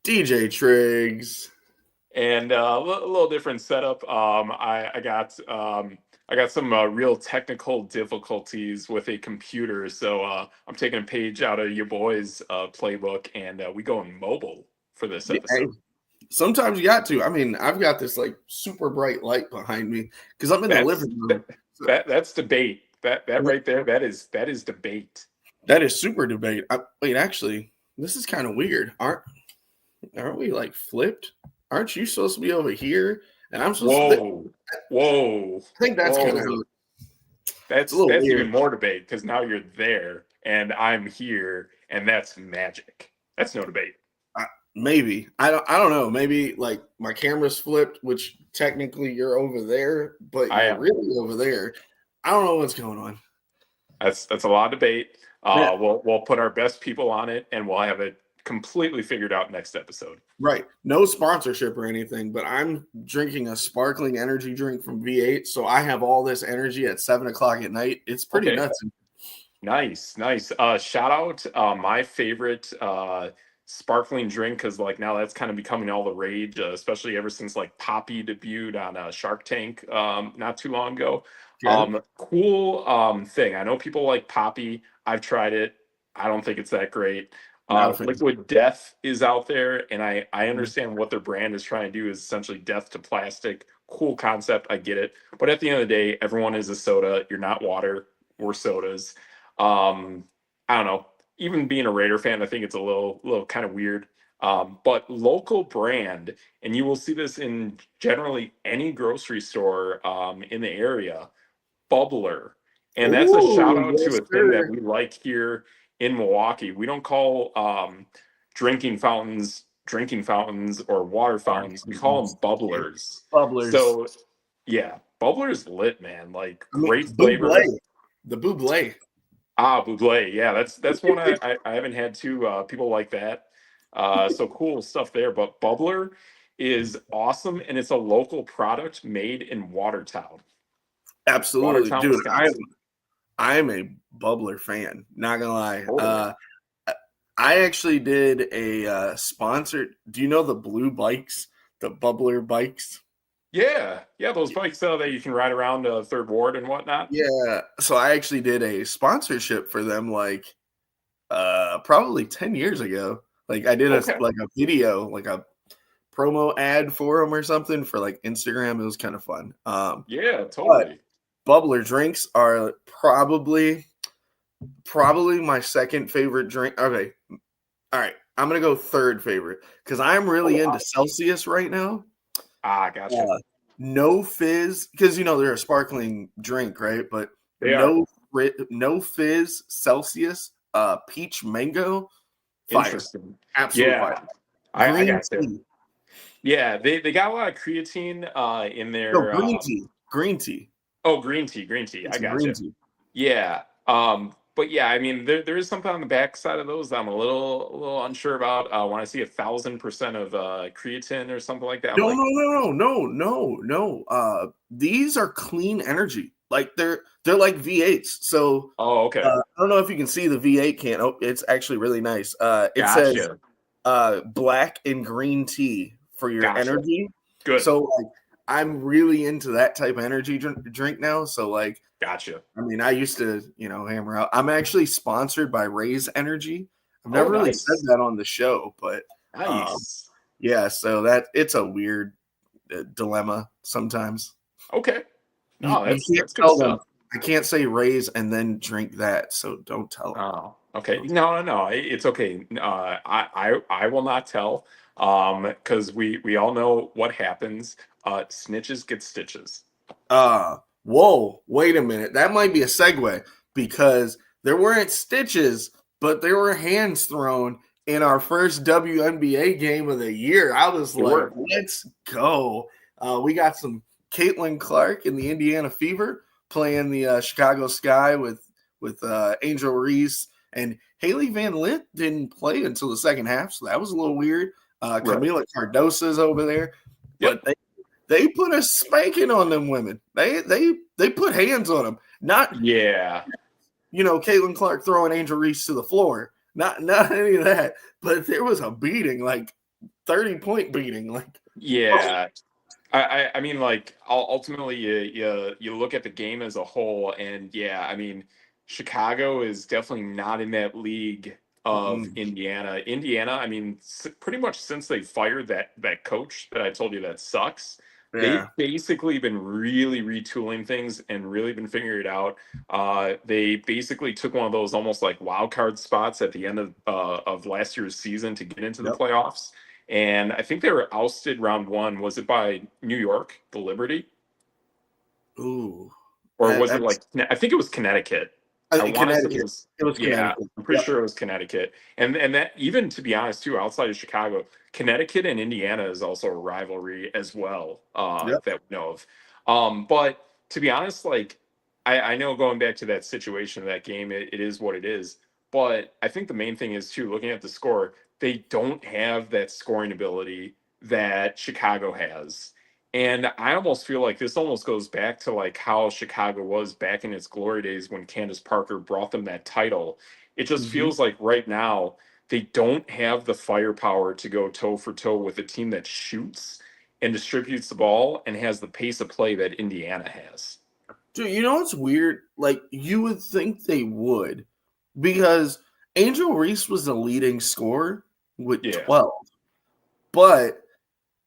DJ Triggs. And a little different setup. I got some real technical difficulties with a computer, so I'm taking a page out of your boy's playbook, and we going mobile for this Yeah, hey, episode. sometimes you got to. I mean, I've got this like super bright light behind me because I'm in the That's living room. So, that's debate. That right there, that is debate. that is super debate. Wait, actually, this is kind of weird. Aren't we like flipped? Aren't you supposed to be over here? And I'm supposed to. Whoa, whoa, I think that's kind of whoa. how it's a little That's weird. even more debate because now you're there and I'm here, and that's magic. That's no debate. Maybe I don't know. Maybe like my camera's flipped, which technically you're over there, but I you're am. really over there. I don't know what's going on. That's a lot of debate. Yeah, We'll put our best people on it, and we'll have it completely figured out next episode. right. No sponsorship or anything, but I'm drinking a sparkling energy drink from V8, so I have all this energy at 7 o'clock at night. It's pretty Okay, nuts. nice, nice. Shout out my favorite sparkling drink because like now that's kind of becoming all the rage, especially ever since like Poppy debuted on Shark Tank not too long ago. Okay. Cool thing. I know people like Poppy. I've tried it. I don't think it's that great. Not a fan. Liquid Death is out there, and I understand what their brand is trying to do is essentially death to plastic. Cool concept. I get it. But at the end of the day, everyone is a soda. You're not water. We're sodas. I don't know. Even being a Raider fan, I think it's a little kind of weird. But local brand, and you will see this in generally any grocery store in the area, Bubbler. And that's a shout Ooh, out to yes, a thing that sir. we like here in Milwaukee. We don't call drinking fountains or water fountains. We call them bubblers. Bubblers. So yeah, Bubbler's lit, man. Like I mean, great Buble. flavor. The Buble. Buble. Yeah, that's one I haven't had too. People like that. So cool stuff there. But Bubbler is awesome, and it's a local product made in Watertown, Absolutely, Watertown, dude. Wisconsin. I'm a bubbler fan. Not gonna lie. Totally. I actually did a sponsored. Do you know the blue bikes, the bubbler bikes? Yeah, yeah, those bikes that you can ride around Third Ward and whatnot. Yeah. So I actually did a sponsorship for them, like probably 10 years ago. Like I did Okay. a video, like a promo ad for them or something for like Instagram. It was kind of fun. Yeah, But totally. bubbler drinks are probably my second favorite drink. Okay. All right. I'm going to go third favorite because I'm Oh, really wow. into Celsius right now. Gotcha. Uh, no fizz because they're a sparkling drink, right? But They are no fizz Celsius, peach mango, fire, interesting. absolute fire. Yeah, I Green got you. tea, Yeah, they got a lot of creatine in no their green tea. oh, green tea. I It's got green you. tea. Yeah. But yeah, I mean, there is something on the backside of those that I'm a little unsure about. When I see 1,000% of creatine or something like that, I'm No, like, no, no, no, no, no, no. These are clean energy. Like they're like V8s. So oh, okay, I don't know if you can see the V8 can. Oh, it's actually really nice. It says gotcha, black and green tea for your gotcha, energy. good, So like I'm really into that type of energy drink now. So like gotcha. I mean I used to hammer out. I'm actually sponsored by Raise Energy. I've Oh, never really said nice, that on the show, but nice. yeah. So that it's a weird dilemma sometimes. Okay, You no, you can't that's good tell them. stuff. I can't say Raise and then drink that. So don't tell them. Oh, okay. No, no, no. It's okay. I will not tell. Because we all know what happens. Snitches get stitches. Whoa, wait a minute. That might be a segue because there weren't stitches, but there were hands thrown in our first WNBA game of the year. I was They like, were. let's go. We got some Caitlin Clark in the Indiana Fever playing the Chicago Sky with Angel Reese, and Haley Van Lith didn't play until the second half, so that was a little weird. Right. Camila Cardosa's over there, Yep. but they put a spanking on them women. They put hands on them. Not Yeah. Caitlin Clark throwing Angel Reese to the floor. Not any of that. But there was a beating. Like 30-point beating. Like, Yeah. I mean, like, ultimately, you look at the game as a whole, and yeah, I mean, Chicago is definitely not in that league of mm-mm. Indiana. Indiana, I mean, pretty much since they fired that coach that I told you that sucks, they've Yeah. basically been really retooling things and really been figuring it out. They basically took one of those almost like wild card spots at the end of last year's season to get into the Yep. playoffs. And I think they were ousted round one. Was it by New York, the Liberty? Ooh. Or was it That's like, I think it was Connecticut. I want to say it Connecticut. was, It was yeah, Connecticut. I'm pretty Yep. sure it was Connecticut. And that, even to be honest, too, outside of Chicago, Connecticut and Indiana is also a rivalry as well, Yep. that we know of. But to be honest, like, I know going back to that situation, that game, it is what it is. But I think the main thing is, too, looking at the score, they don't have that scoring ability that Chicago has. And I almost feel like this almost goes back to like how Chicago was back in its glory days when Candace Parker brought them that title. It just Mm-hmm. feels like right now they don't have the firepower to go toe for toe with a team that shoots and distributes the ball and has the pace of play that Indiana has. Dude, you know what's weird? Like, you would think they would, because Angel Reese was the leading scorer with Yeah. 12, but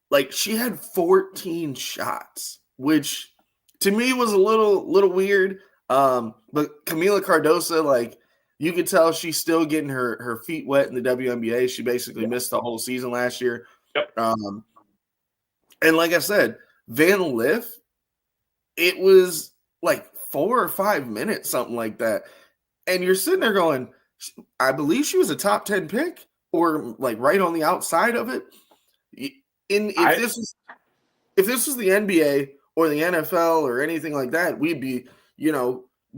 like she had 14 shots, which to me was a little weird. But Camila Cardosa, like, you could tell she's still getting her feet wet in the WNBA. She basically Yeah. missed the whole season last year. Yep. And like I said, Van Lith, it was like 4 or 5 minutes, something like that. And you're sitting there going, I believe she was a top 10 pick, or like right on the outside of it. In I if this was the NBA or the NFL or anything like that, we'd be,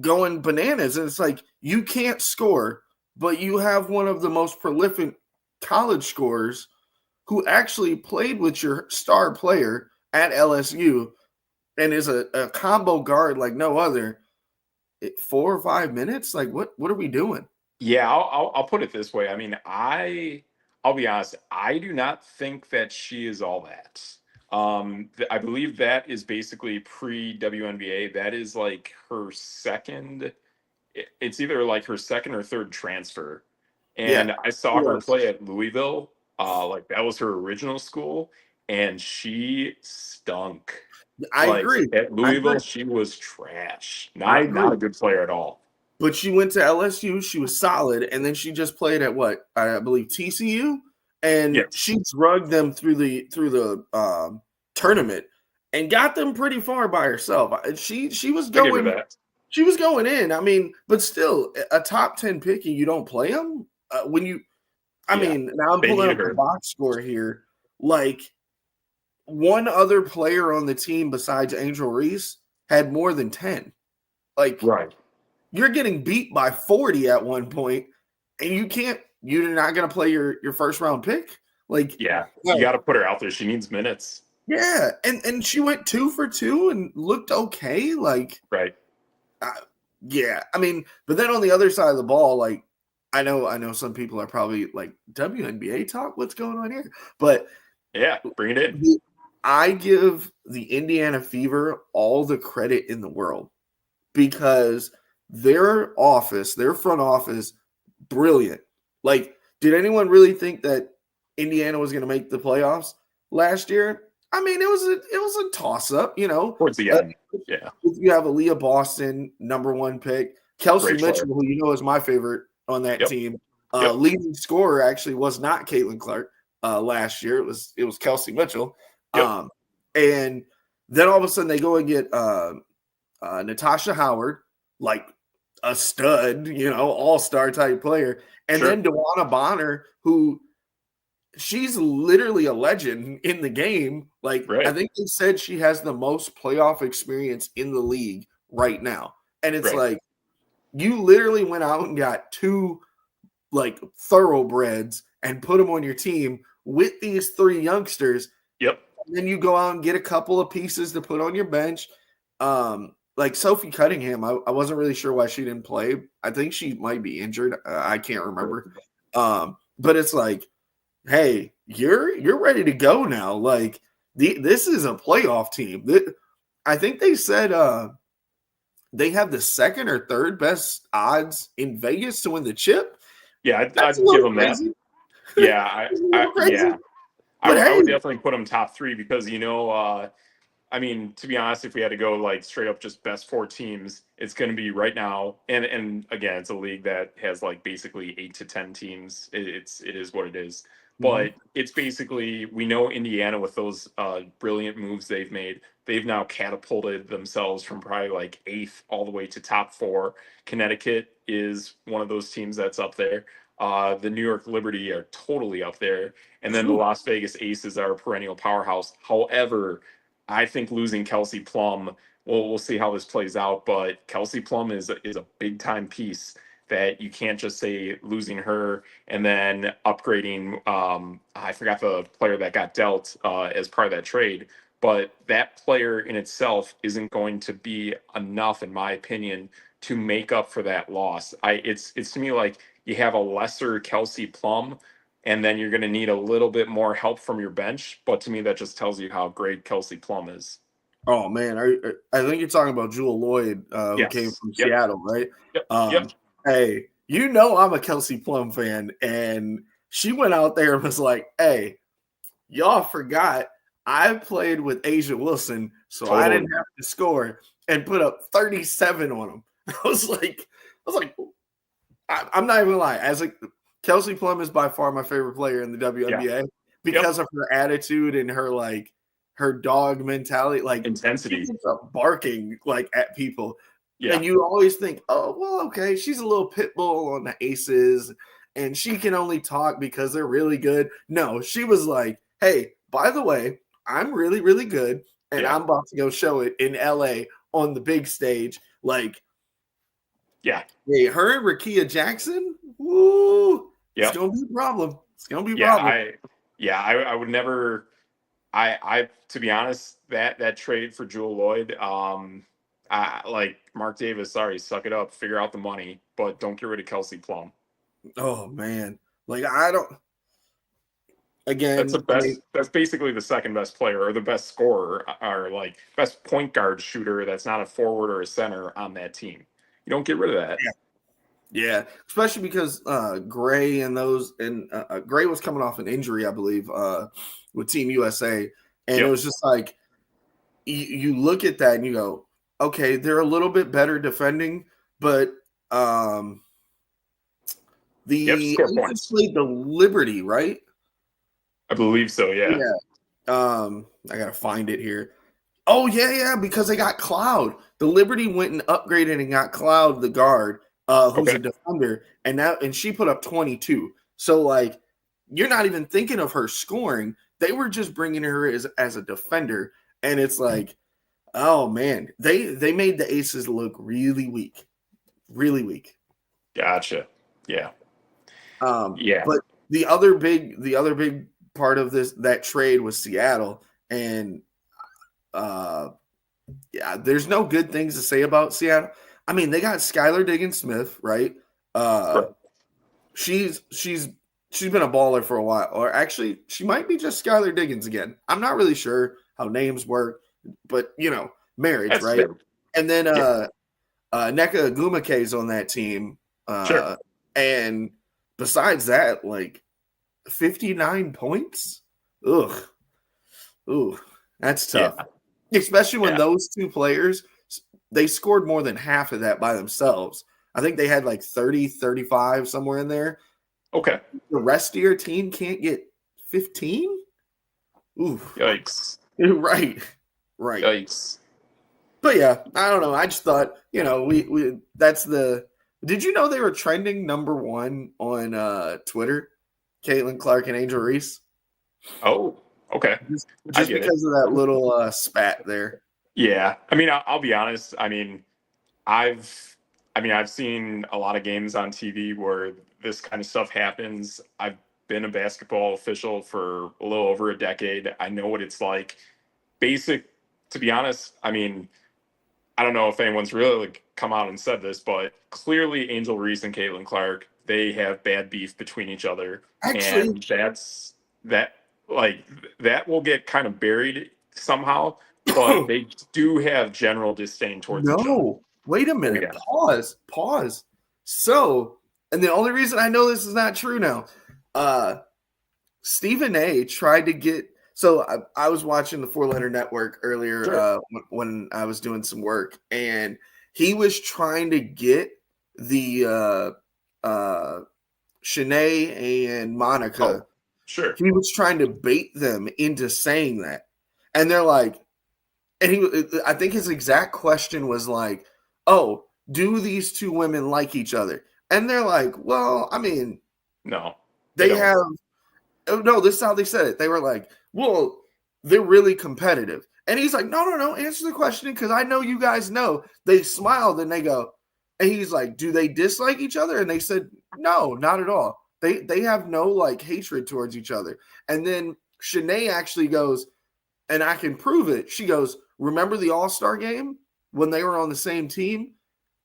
going bananas. And it's like, you can't score, but you have one of the most prolific college scorers who actually played with your star player at LSU and is a combo guard like no other. 4 or 5 minutes? Like, what are we doing? Yeah, I'll put it this way. I mean, I'll be honest. I do not think that she is all that. I believe that is basically pre WNBA. That is like her second. It's either like her second or third transfer. Yeah, And I she saw her was. play at Louisville. Like that was her original school, and she stunk. I Like agree. at I agree. Louisville, she was trash. I Not a agree. good player at all. But she went to LSU. She was solid, and then she just played at what I believe TCU, and Yes, she drugged them through the tournament and got them pretty far by herself. She was I give her going that. she was going in. I mean, but still, a top 10 pick and you don't play them when you. I Yeah, mean, now I'm they pulling needed up the her. box score here. Like, one other player on the team besides Angel Reese had more than 10. Like, Right. you're getting beat by 40 at one point, and you're not going to play your first round pick. Like, Yeah, you no. got to put her out there. She needs minutes. Yeah, and she went 2 for 2 and looked okay. Like, Right. uh, yeah, I mean, but then on the other side of the ball, like, I know some people are probably like, WNBA talk. What's going on here? But Yeah, bring it in. I give the Indiana Fever all the credit in the world, because their front office, brilliant. Like, did anyone really think that Indiana was going to make the playoffs last year? I mean, it was a toss up, Towards the Uh, end. Yeah, you have Aaliyah Boston, #1 pick, Kelsey great Mitchell, player. who is my favorite on that Yep. team. Yep. Leading scorer actually was not Caitlin Clark last year. It was Kelsey Mitchell. Yep. Um, and then all of a sudden they go and get Natasha Howard, like a stud, all-star type player. And Sure. then Dewana Bonner, who she's literally a legend in the game. Like, I Right. think they said she has the most playoff experience in the league right now. And it's Right. like, you literally went out and got two like thoroughbreds and put them on your team with these three youngsters. Yep. And then you go out and get a couple of pieces to put on your bench. Like Sophie Cunningham, I wasn't really sure why she didn't play. I think she might be injured. I can't remember. But it's like, hey, you're ready to go now. Like this is a playoff team. I think they said they have the second or third best odds in Vegas to win the chip. Yeah, That's a I'd give little them that. crazy. Yeah, That's a little crazy. yeah. But I hey, would definitely put them top three because I mean, to be honest, if we had to go like straight up just best four teams, it's going to be right now. And again, it's a league that has like basically 8 to 10 teams. It is what it is. mhm. But it's basically we know Indiana with those brilliant moves they've made. They've now catapulted themselves from probably like eighth all the way to top four. Connecticut is one of those teams that's up there. The New York Liberty are totally up there, and then the Phew. Las Vegas Aces are a perennial powerhouse. However, I think losing Kelsey Plum, we'll see how this plays out, but Kelsey Plum is a big time piece that you can't just say losing her and then upgrading. I forgot the player that got dealt as part of that trade, but that player in itself isn't going to be enough, in my opinion, to make up for that loss. It's to me like you have a lesser Kelsey Plum and then you're going to need a little bit more help from your bench. But to me, that just tells you how great Kelsey Plum is. Oh man, I think you're talking about Jewel Lloyd, who came Yes. from Yep. Seattle, right? Yep. Yep. Um, hey, you know I'm a Kelsey Plum fan, and she went out there and was like, "Hey, y'all forgot I played with Asia Wilson, so I Totally. didn't have to score," and put up 37 on them. I was like, I'm not even gonna lie. As a Kelsey Plum is by far my favorite player in the Yeah. WNBA Yep. because of her attitude and her her dog mentality. Like she Intensity. ends up barking like at people, Yeah. and you always think, oh well, okay, she's a little pit bull on the Aces, and she can only talk because they're really good. No, she was like, hey, by the way, I'm really really good, and Yeah. I'm about to go show it in LA on the big stage. Like Yeah. hey, her and Rakia Jackson, woo, it's Yep. gonna be a problem. It's gonna be a Yeah. problem. I would never. To be honest, that trade for Jewel Lloyd, I like Mark Davis. Sorry, suck it up, figure out the money, but don't get rid of Kelsey Plum. Oh man, like I don't. That's the Again, I mean, best. That's basically the second best player or the best scorer or like best point guard shooter. That's not a forward or a center on that team. You don't get rid of that. yeah, yeah, especially because Gray and those and Gray was coming off an injury, I believe, with Team USA, and it Yep. was just like you look at that and you go, okay, they're a little bit better defending, but um, Yep. the Score Aces points. played the Liberty, right? I believe so. Yeah. Yeah. I gotta find it here. Oh yeah, because they got Cloud. The Liberty went and upgraded and got Cloud, the guard, who's a Okay. defender, and she put up 22. So like, you're not even thinking of her scoring. They were just bringing her as a defender, and it's like, oh man, they made the Aces look really weak, really weak. Gotcha. Yeah. Yeah. But the other big part of that trade was Seattle, and uh, yeah, there's no good things to say about Seattle. I mean, they got Skylar Diggins Smith, right? Uh, Right. she's been a baller for a while, or actually, she might be just Skylar Diggins again. I'm not really sure how names work, but marriage, That's right? fair. And then Yeah. Neka Agumake's on that team, Sure. and besides that, like 59 points. Ugh, ooh, that's Yeah. tough. Especially when Yeah. those two players they scored more than half of that by themselves. I think they had like 30, 35 somewhere in there. Okay. The rest of your team can't get 15? Ooh. Yikes. Right. Right. Yikes. But yeah, I don't know. I just thought, we that's the did you know they were trending number one on Twitter? Caitlin Clark and Angel Reese? Oh. Okay. I Just get it. because of that little spat there. Yeah. I mean, I'll be honest. I've, I've seen a lot of games on TV where this kind of stuff happens. I've been a basketball official for a little over a decade. I know what it's like. Basic, to be honest. I don't know if anyone's really like come out and said this, but clearly Angel Reese and Caitlin Clark, they have bad beef between each other, Actually, and that's that like that will get kind of buried somehow, but they do have general disdain towards each other. No, wait a minute. Yeah. Pause. So, and the only reason I know this is not true now, Stephen A tried to get. So I was watching the Four Letter Network earlier Sure. when I was doing some work, and he was trying to get the Shanae and Monica. Oh, sure. He was trying to bait them into saying that, and they're like, and I think his exact question was like, "Oh, do these two women like each other?" And they're like, "Well, I mean, No, they they don't. have." Oh, no, this is how they said it. They were like, "Well, they're really competitive." And he's like, "No, answer the question because I know you guys know." They smiled and they go, and he's like, "Do they dislike each other?" And they said, "No, not at all. They have no like hatred towards each other." And then Shanae actually goes, and I can prove it. She goes, "Remember the All-Star game when they were on the same team?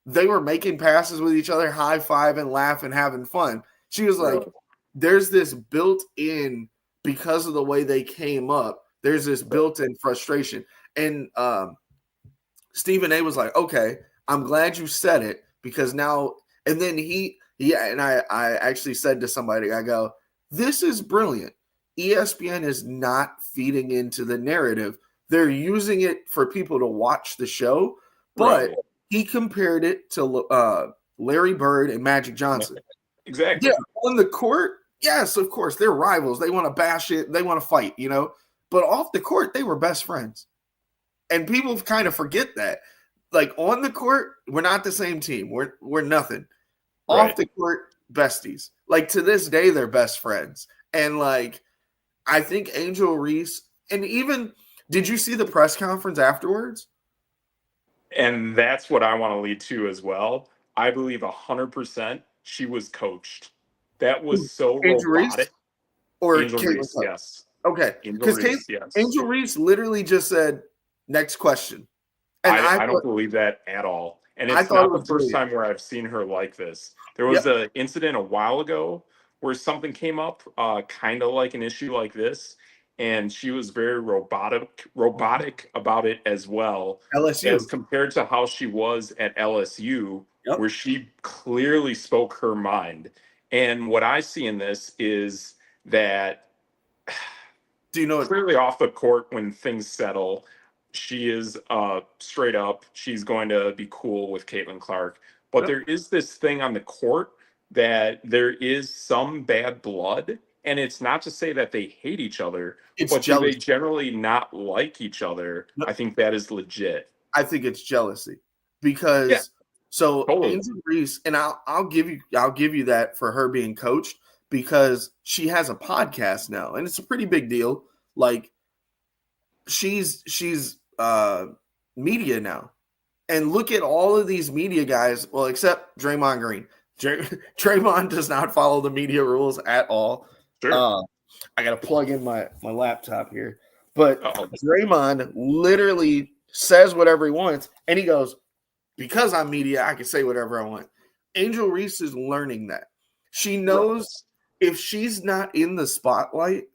They were making passes with each other, high-fiving, laughing, having fun." She was like, Really? there's this built-in, because of the way they came up, there's this built-in frustration. And Stephen A was like, "Okay, I'm glad you said it because now," and then I actually said to somebody, I go, "This is brilliant. ESPN is not feeding into the narrative. They're using it for people to watch the show." But Right. he compared it to Larry Bird and Magic Johnson. Yeah, Exactly. on the court, yes, of course, they're rivals. They want to bash it. They want to fight, But off the court, they were best friends. And people kind of forget that. Like on the court, we're not the same team. We're nothing. Off Right. the court, besties. Like to this day, they're best friends. And like I think Angel Reese, and even did you see the press conference afterwards? And that's what I want to lead to as well. I believe 100% she was coached. That was so Angel Reese robotic. or Angel Caitlin Reese, Clark? yes. Okay, Angel because Reese, yes. Angel Reese literally just said, "Next question," and I don't believe that at all. And I it's thought it not the was first brilliant. time where I've seen her like this. There was Yep. an incident a while ago where something came up, kind of like an issue like this, and she was very robotic about it as well, as LSU. compared to how she was at LSU, Yep. where she clearly spoke her mind. And what I see in this is that Do you know what? clearly off the court when things settle, she is straight up. She's going to be cool with Caitlin Clark. But Yep. there is this thing on the court that there is some bad blood. And it's not to say that they hate each other, It's but do they jealousy. generally not like each other? I Yep. think that is legit. I think it's jealousy Yeah, because so totally. Angel Reese, and I'll give you that for her being coached because she has a podcast now and it's a pretty big deal. Like she's media now. And look at all of these media guys, well, except Draymond Green. Draymond does not follow the media rules at all. Sure. Uh, I got to plug in my laptop here. But Uh-oh. Draymond literally says whatever he wants. And he goes, because I'm media, I can say whatever I want. Angel Reese is learning that. She knows if she's not in the spotlight,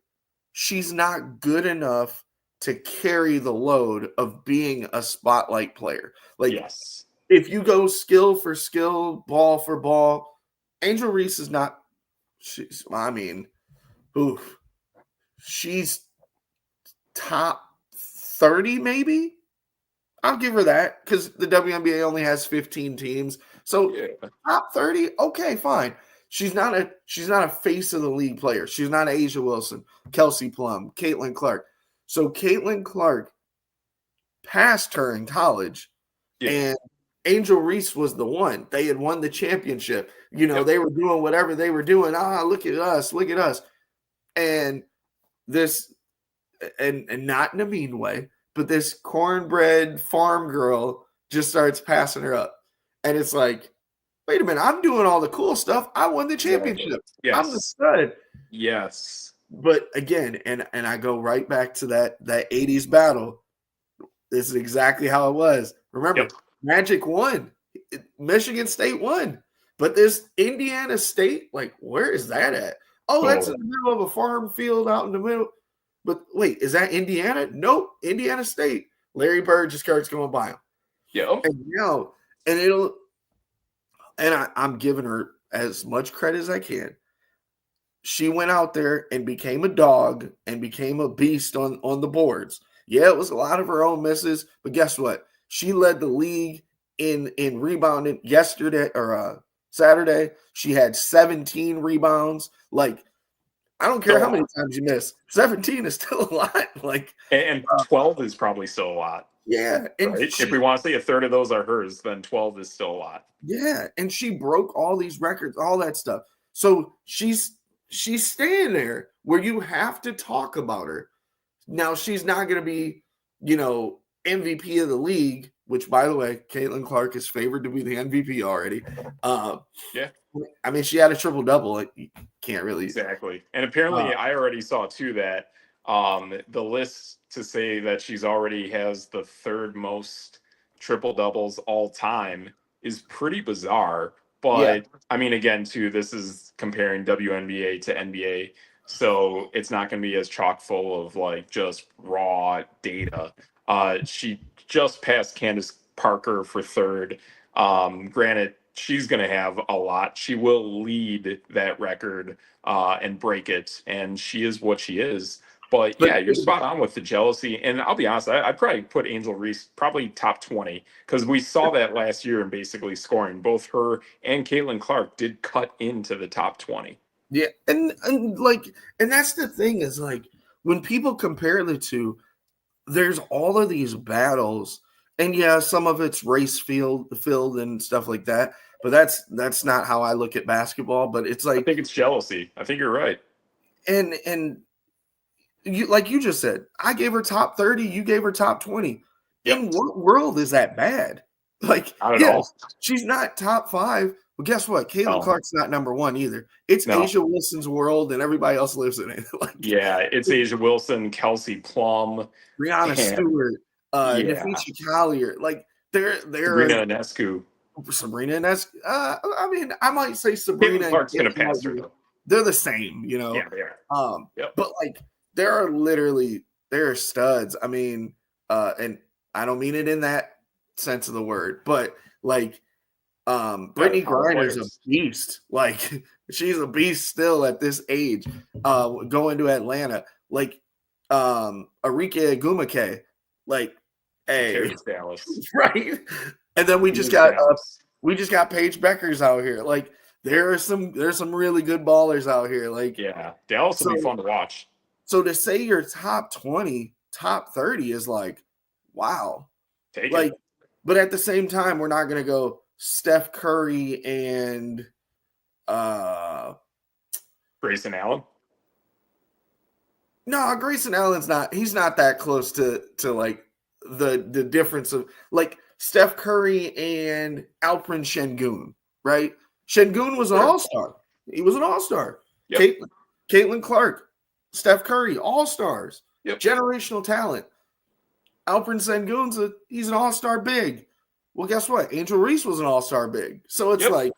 she's not good enough to carry the load of being a spotlight player. Like Yes. if you go skill for skill, ball for ball, Angel Reese is not. Oof, she's top 30 maybe. I'll give her that because the WNBA only has 15 teams. So Yeah. top 30, okay, fine. She's not a face of the league player. She's not Asia Wilson, Kelsey Plum, Caitlin Clark. So Caitlin Clark passed her in college, Yeah. and Angel Reese was the one. They had won the championship. Yep. They were doing whatever they were doing. Look at us, And this, and not in a mean way, but this cornbread farm girl just starts passing her up. And it's like, wait a minute, I'm doing all the cool stuff. I won the Exactly. championship. I'm the Yes. stud. Yes. But again, and I go right back to that 80s battle. This is exactly how it was. Remember, Yep. Magic won. Michigan State won. But this Indiana State, like, where is that at? Oh, that's in So the middle of a farm field out in the middle. But wait, is that Indiana? Nope, Indiana State. Larry Bird just starts going by him. yeah, And I'm giving her as much credit as I can. She went out there and became a dog and became a beast on the boards. Yeah, it was a lot of her own misses, but guess what? She led the league in rebounding yesterday or Saturday. She had 17 rebounds. Like, I don't care still a how many lot. times you miss. 17 is still a lot. Like, And 12 is probably still a lot, yeah, and right? If we want to say a third of those are hers, then 12 is still a lot. she broke all these records, all that stuff. So she's staying there where you have to talk about her. Now she's not going to be, MVP of the league, which by the way, Caitlin Clark is favored to be the MVP already. Yeah, I mean, she had a triple double. Like, you can't really. exactly. And apparently, I already saw too that the list to say that she's already has the third most triple doubles all time is pretty bizarre. Yeah, But I mean, again, too, this is comparing WNBA to NBA, so it's not going to be as chock full of like just raw data. She just passed Candace Parker for third. Granted, she's going to have a lot. She will lead that record and break it, and she is what she is. But but yeah, you're spot on with the jealousy. And I'll be honest, I'd probably put Angel Reese probably top 20 because we saw that last year in basically scoring. Both her and Caitlin Clark did cut into the top 20. yeah, and that's the thing is like when people compare the two, there's all of these battles, and yeah, some of it's race filled and stuff like that. But that's not how I look at basketball. But it's I like, think it's jealousy. I think you're right. and you, like you just said, I gave her top 30, you gave her top 20. Yep. In what world is that bad? Like, Not at yes, all. she's not top 5, but guess what? Caitlin No. Clark's not number 1 either. It's No. Asia Wilson's world, and everybody else lives in it. Like, Yeah, it's Asia Wilson, Kelsey Plum, Brianna and Stewart, yeah, Nafisha Collier, like they're Sabrina Ionescu. Sabrina, and that's I mean, I might say Caitlin Sabrina and Clark's gonna Kate might pass her be, though. they're the same, you know. Yeah, they are. Yep. But like there are studs. I mean, and I don't mean it in that sense of the word, but like Yeah, they're Brittany power Griner's a players. beast. Like, she's a beast still at this age. Going to Atlanta. Like Arike Agumake. Like, Who hey, cares, Dallas? right? And then Who is Dallas? we just got Paige Beckers out here. Like, there's some really good ballers out here. Like, Yeah, Dallas will so be fun to watch. so to say you're top 20, top 30 is like, wow. Take Like, it. but at the same time, we're not gonna go Steph Curry and uh Grayson Allen. no, Grayson Allen's not, he's not that close to like the difference of like Steph Curry and Alperen Şengün, right? Şengün was an Sure. all-star. He was an all-star. Yep. Caitlin Clark, Steph Curry, all-stars, Yep. generational talent. Alperen Şengün's he's an all-star big. Well, guess what? Angel Reese was an all-star big. So it's Yep. like,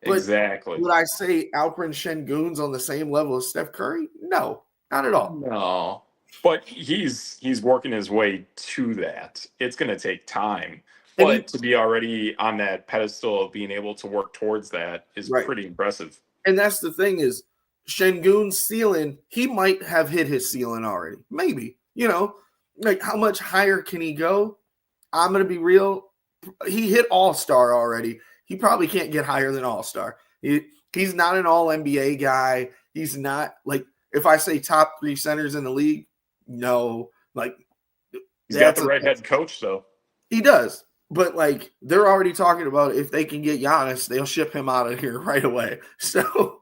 but Exactly. would I say Alperen Şengün's on the same level as Steph Curry? No, not at all. No, but he's working his way to that. It's going to take time, And but to be already on that pedestal of being able to work towards that is right. pretty impressive. And that's the thing is Şengün's ceiling, he might have hit his ceiling already. Maybe, like how much higher can he go? I'm going to be real. He hit all-star already. He probably can't get higher than all-star. He's not an all NBA guy. He's not like, if I say top 3 centers in the league, no, like He's got the right head coach though. He does. But like they're already talking about if they can get Giannis, they'll ship him out of here right away. So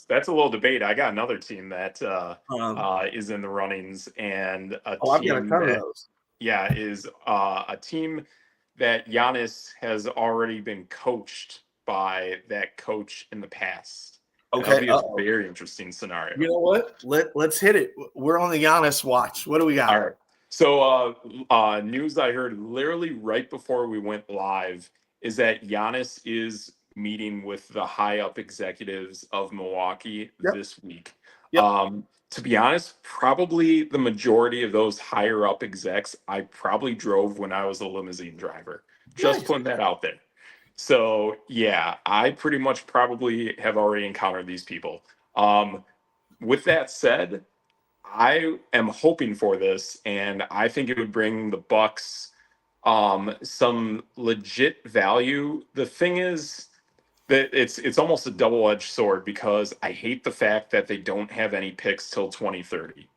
that's a little debate. I got another team that is in the runnings, and I've got a ton of those. Yeah, is a team that Giannis has already been coached by that coach in the past. Okay, that'll be a very interesting scenario. You know what? Let's hit it. We're on the Giannis watch. What do we got? All right. So, news I heard literally right before we went live is that Giannis is meeting with the high up executives of Milwaukee Yep. this week. Yep. To be honest, probably the majority of those higher up execs I probably drove when I was a limousine driver. Just Nice. putting that out there. So yeah, I pretty much probably have already encountered these people. With that said, I am hoping for this, and I think it would bring the Bucks some legit value. The thing is that it's almost a double-edged sword because I hate the fact that they don't have any picks till 2030.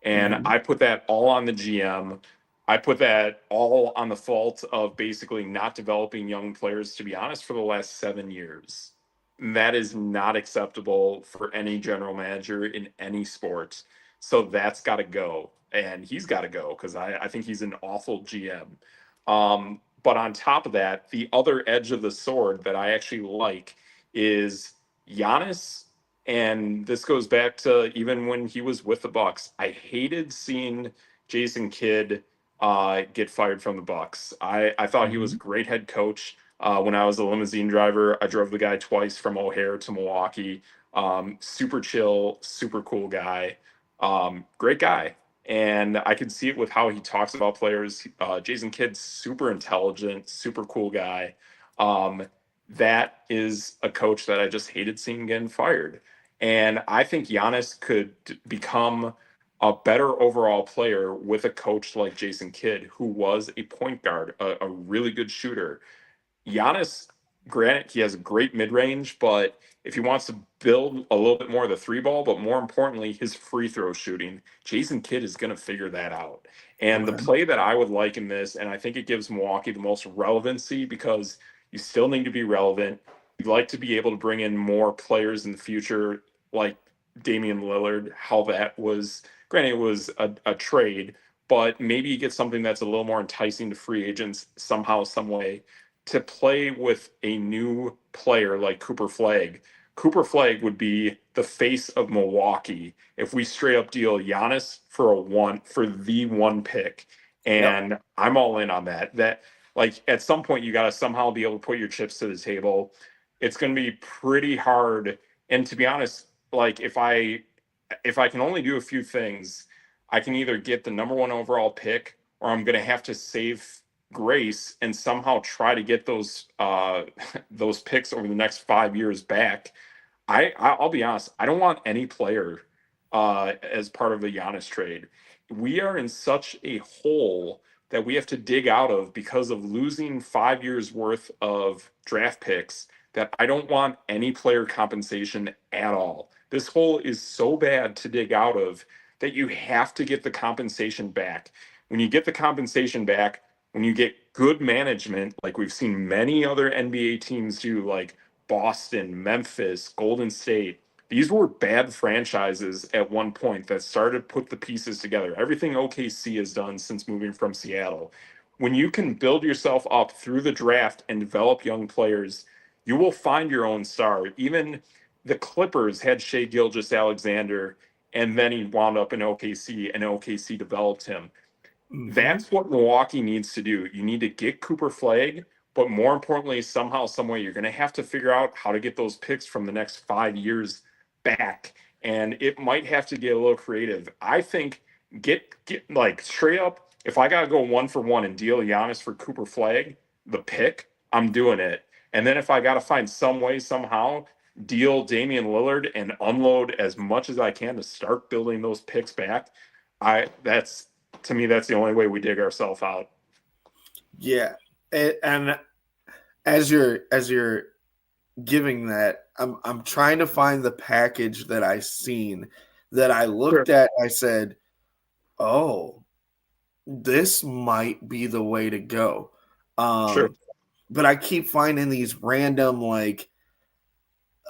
And Mhm. I put that all on the GM. I put that all on the fault of basically not developing young players, to be honest, for the last 7 years. And that is not acceptable for any general manager in any sport. So that's got to go. And he's got to go because I think he's an awful GM. But on top of that, the other edge of the sword that I actually like is Giannis. And this goes back to even when he was with the Bucks. I hated seeing Jason Kidd get fired from the Bucks. I thought he was a Mhm. great head coach. When I was a limousine driver, I drove the guy twice from O'Hare to Milwaukee. Super chill, super cool guy. Great guy. And I can see it with how he talks about players. Jason Kidd's super intelligent, super cool guy. Um, that is a coach that I just hated seeing getting fired. And I think Giannis could become a better overall player with a coach like Jason Kidd, who was a point guard, a really good shooter. Giannis, granted, he has a great mid range, but if he wants to build a little bit more of the three ball, but more importantly, his free throw shooting, Jason Kidd is going to figure that out. And the Okay. play that I would like in this, and I think it gives Milwaukee the most relevancy because you still need to be relevant. You'd like to be able to bring in more players in the future, like Damian Lillard, how that was, granted, it was a trade, but maybe you get something that's a little more enticing to free agents somehow, some way to play with a new player like Cooper Flag. Cooper Flag would be the face of Milwaukee if we straight up deal Giannis for the one pick. Yep. And I'm all in on that. That like at some point you got to somehow be able to put your chips to the table. It's going to be pretty hard. And to be honest, like if I can only do a few things, I can either get the number one overall pick or I'm going to have to save grace and somehow try to get those those picks over the next 5 years back. I'll be honest, I don't want any player as part of the Giannis trade. We are in such a hole that we have to dig out of because of losing 5 years worth of draft picks that I don't want any player compensation at all. This hole is so bad to dig out of that you have to get the compensation back. When you get the compensation back, when you get good management, like we've seen many other NBA teams do, like Boston, Memphis, Golden State, these were bad franchises at one point that started to put the pieces together. Everything OKC has done since moving from Seattle. When you can build yourself up through the draft and develop young players, you will find your own star. Even the Clippers had Shea Gilgeous-Alexander, and then he wound up in OKC, and OKC developed him. Mhm. That's what Milwaukee needs to do. You need to get Cooper Flag, but more importantly, somehow, some way, you're going to have to figure out how to get those picks from the next 5 years back, and it might have to get a little creative. I think get like straight up. If I gotta go one for one and deal Giannis for Cooper Flag, the pick, I'm doing it. And then if I gotta find some way somehow deal Damian Lillard and unload as much as I can to start building those picks back, I that's to me, that's the only way we dig ourselves out. Yeah. And as you're giving that, I'm trying to find the package that I seen that I Sure. looked at. I said, "Oh, this might be the way to go." Sure. But I keep finding these random like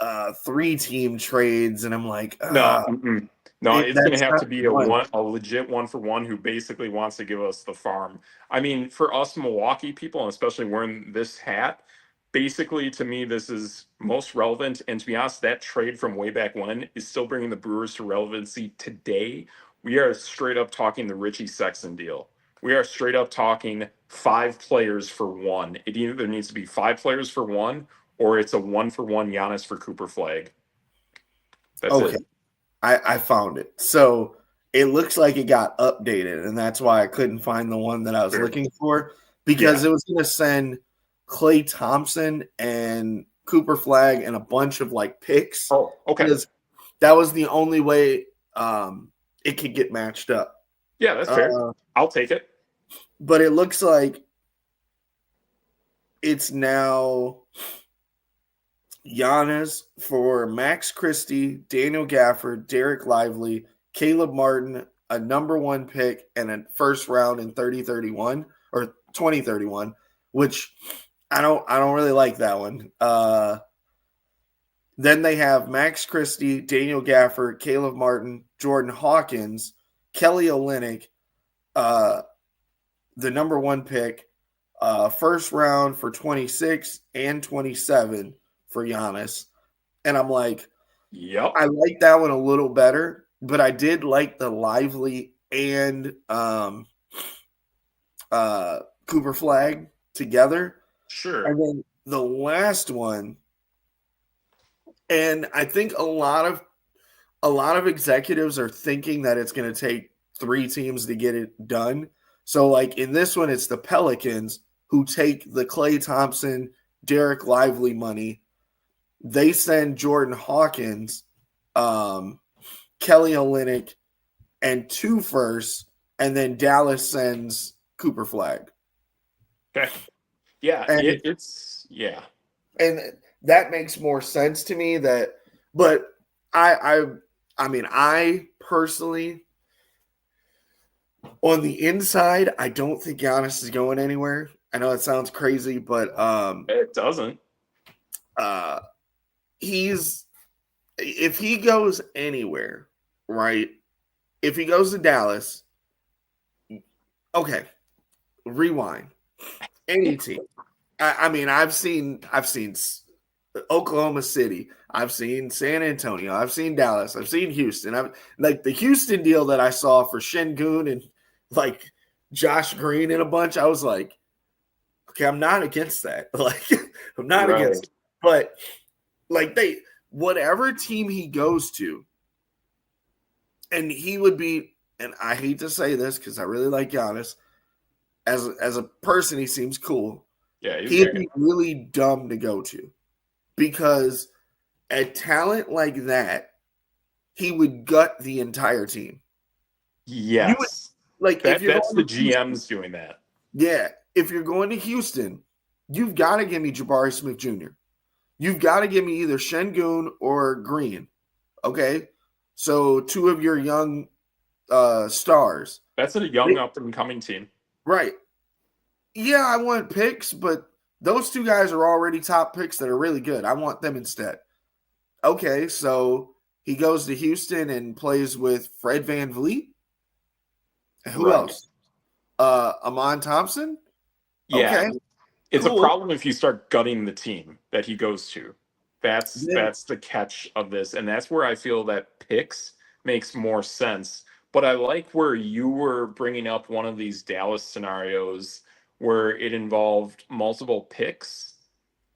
3-team trades, and I'm like, No, mm-mm. No, it's going to that's have not to be one. a legit one for one who basically wants to give us the farm. I mean, for us Milwaukee people, and especially wearing this hat, basically to me this is most relevant. And to be honest, that trade from way back when is still bringing the Brewers to relevancy today. We are straight up talking the Richie Sexton deal. We are straight up talking 5 players for one. It either needs to be 5 players for one, or it's a 1-for-1 Giannis for Cooper Flag. That's Okay, it. I found it. So it looks like it got updated, and that's why I couldn't find the one that I was Sure. looking for Yeah. because it was going to send Clay Thompson and Cooper Flag and a bunch of like picks Oh, okay. because that was the only way it could get matched up. Yeah, that's fair. Uh, I'll take it. but it looks like it's now Giannis for Max Christie, Daniel Gafford, Derek Lively, Caleb Martin, a number one pick, and a first round in 3031 or 2031, which I don't really like that one. Then they have Max Christie, Daniel Gafford, Caleb Martin, Jordan Hawkins, Kelly Olynyk, uh, the number one pick, first round for 26 and 27 for Giannis. And I'm like, Yep. I like that one a little better, but I did like the Lively and Cooper Flag together. Sure. And then the last one, and I think a lot of executives are thinking that it's going to take 3 teams to get it done. So, like in this one, it's the Pelicans who take the Clay Thompson, Derek Lively money. They send Jordan Hawkins, Kelly Olynyk, and 2 firsts, and then Dallas sends Cooper Flag. Okay. Yeah, And it's yeah. and that makes more sense to me but I I mean I personally on the inside, I don't think Giannis is going anywhere. I know it sounds crazy, but It doesn't. uh he's if he goes anywhere, right? If he goes to Dallas, okay, rewind. Any team. I mean, I've seen Oklahoma City. I've seen San Antonio. I've seen Dallas. I've seen Houston. I've like the Houston deal that I saw for Şengün and like Josh Green and a bunch. I was like, okay, I'm not against that. Like, I'm not against Right. it. But like whatever team he goes to, and he would be, and I hate to say this because I really like Giannis. As a person, he seems cool. Yeah, he's a He'd good be guy. really dumb to go to because a talent like that, he would gut the entire team. You would Yes. like if That you're that's going the to Houston, GMs doing that. yeah. If you're going to Houston, you've got to give me Jabari Smith Jr. You've got to give me either Şengün or Green. Okay, so 2 of your young stars, That's a young up and coming team. right? Yeah, I want picks, but those 2 guys are already top picks that are really good. I want them instead. Okay, so he goes to Houston and plays with Fred Van Vliet. Who Right. else? Amon Thompson. Yeah. Okay, It's a cool. problem if you start gutting the team that he goes to. That's Then that's the catch of this, and that's where I feel that picks makes more sense. But I like where you were bringing up one of these Dallas scenarios where it involved multiple picks,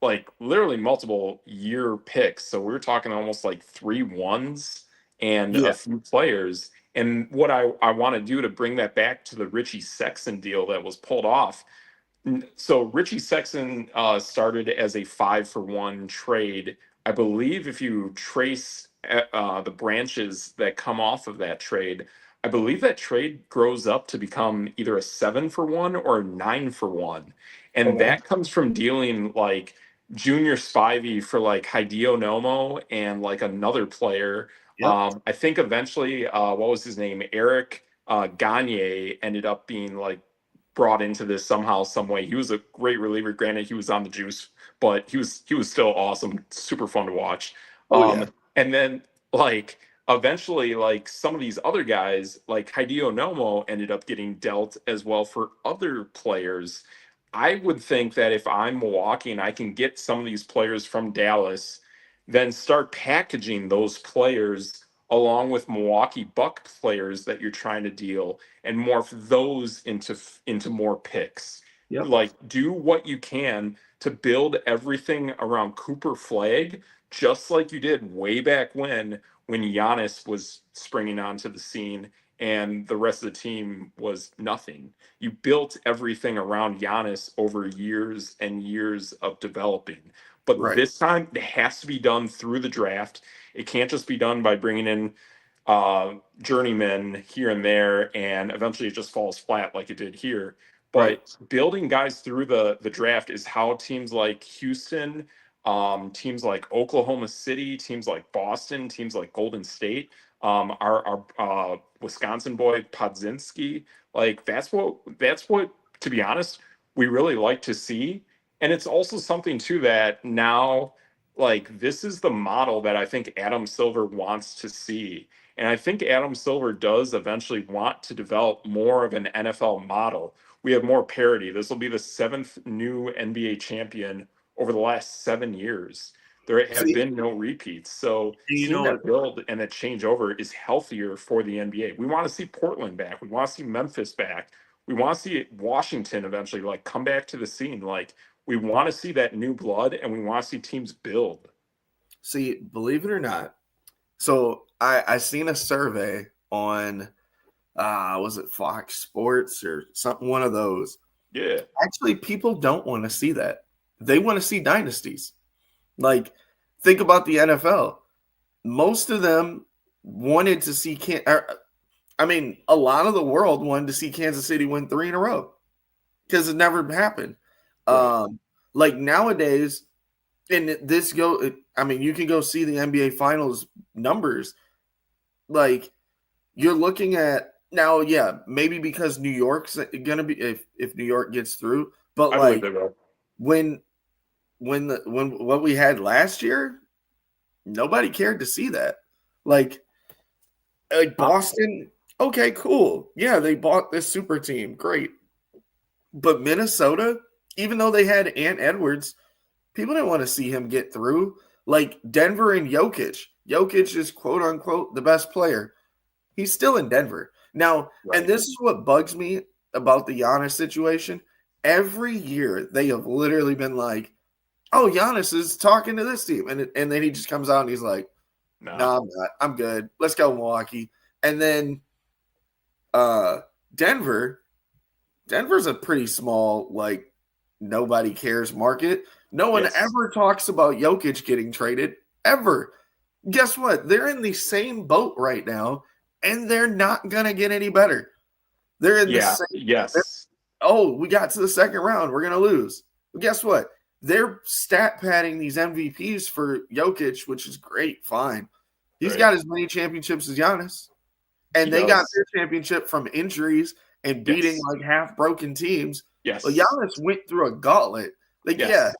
like literally multiple year picks. So we were talking almost like 3 ones and a yeah, few players. And what I want to do to bring that back to the Richie Sexton deal that was pulled off, so Richie Sexton started as a 5-for-1 trade. I believe if you trace the branches that come off of that trade, I believe that trade grows up to become either a 7-for-1 or a 9-for-1, and okay, that comes from dealing like Junior Spivey for like Hideo Nomo and like another player. yep, I think eventually, what was his name? Eric Gagne ended up being like brought into this somehow, some way. He was a great reliever. Granted, he was on the juice, but he was still awesome, super fun to watch. oh yeah, And then like eventually, like some of these other guys, like Hideo Nomo, ended up getting dealt as well for other players. I would think that if I'm Milwaukee and I can get some of these players from Dallas, then start packaging those players along with Milwaukee Buck players that you're trying to deal and morph those into more picks. Yep. Like, do what you can to build everything around Cooper Flag, just like you did way back when Giannis was springing onto the scene and the rest of the team was nothing. You built everything around Giannis over years and years of developing. But Right. this time, it has to be done through the draft. It can't just be done by bringing in journeymen here and there, and eventually it just falls flat like it did here. Right. But building guys through the draft is how teams like Houston, teams like Oklahoma City, teams like Boston, teams like Golden State, our Wisconsin boy Podzinski, like that's what to be honest we really like to see. And it's also something too that now, like, this is the model that I think Adam Silver wants to see. And I think Adam Silver does eventually want to develop more of an NFL model. We have more parity. This will be the seventh new NBA champion over the last 7 years. There have See, been no repeats. So you seeing know what? that build and that changeover is healthier for the NBA. We want to see Portland back. We want to see Memphis back. We want to see Washington eventually like come back to the scene. Like, we want to see that new blood and we want to see teams build. See, believe it or not, so I seen a survey on was it Fox Sports or something, one of those. Yeah. Actually, people don't want to see that. They want to see dynasties. Like, think about the NFL. Most of them wanted to see a lot of the world wanted to see Kansas City win 3 in a row because it never happened. Right. Like nowadays, and this go. I mean, you can go see the NBA Finals numbers. Like, you're looking at now, yeah, maybe because New York's gonna be if New York gets through, but I believe like they will. when when what we had last year, nobody cared to see that. Like Boston, okay, cool. Yeah, they bought this super team. Great. But Minnesota, even though they had Ant Edwards, people didn't want to see him get through. Like Denver and Jokic. Jokic is quote unquote the best player. He's still in Denver. Now, and Right. this is what bugs me about the Giannis situation. Every year they have literally been like, oh, Giannis is talking to this team. And then he just comes out and he's like, No. no, I'm not. I'm good. Let's go, Milwaukee. And then uh Denver, Denver's a pretty small, like, nobody cares market. No one Yes. ever talks about Jokic getting traded, ever. Guess what? They're in the same boat right now, and they're not going to get any better. They're in the Yeah. same. Yes. Oh, we got to the second round. We're going to lose. But guess what? They're stat padding these MVPs for Jokic, which is great. Fine. He's Right. got as many championships as Giannis. He And they got does. their championship from injuries and beating Yes. like half broken teams. But Yes. Giannis went through a gauntlet. Like, yeah, Yes.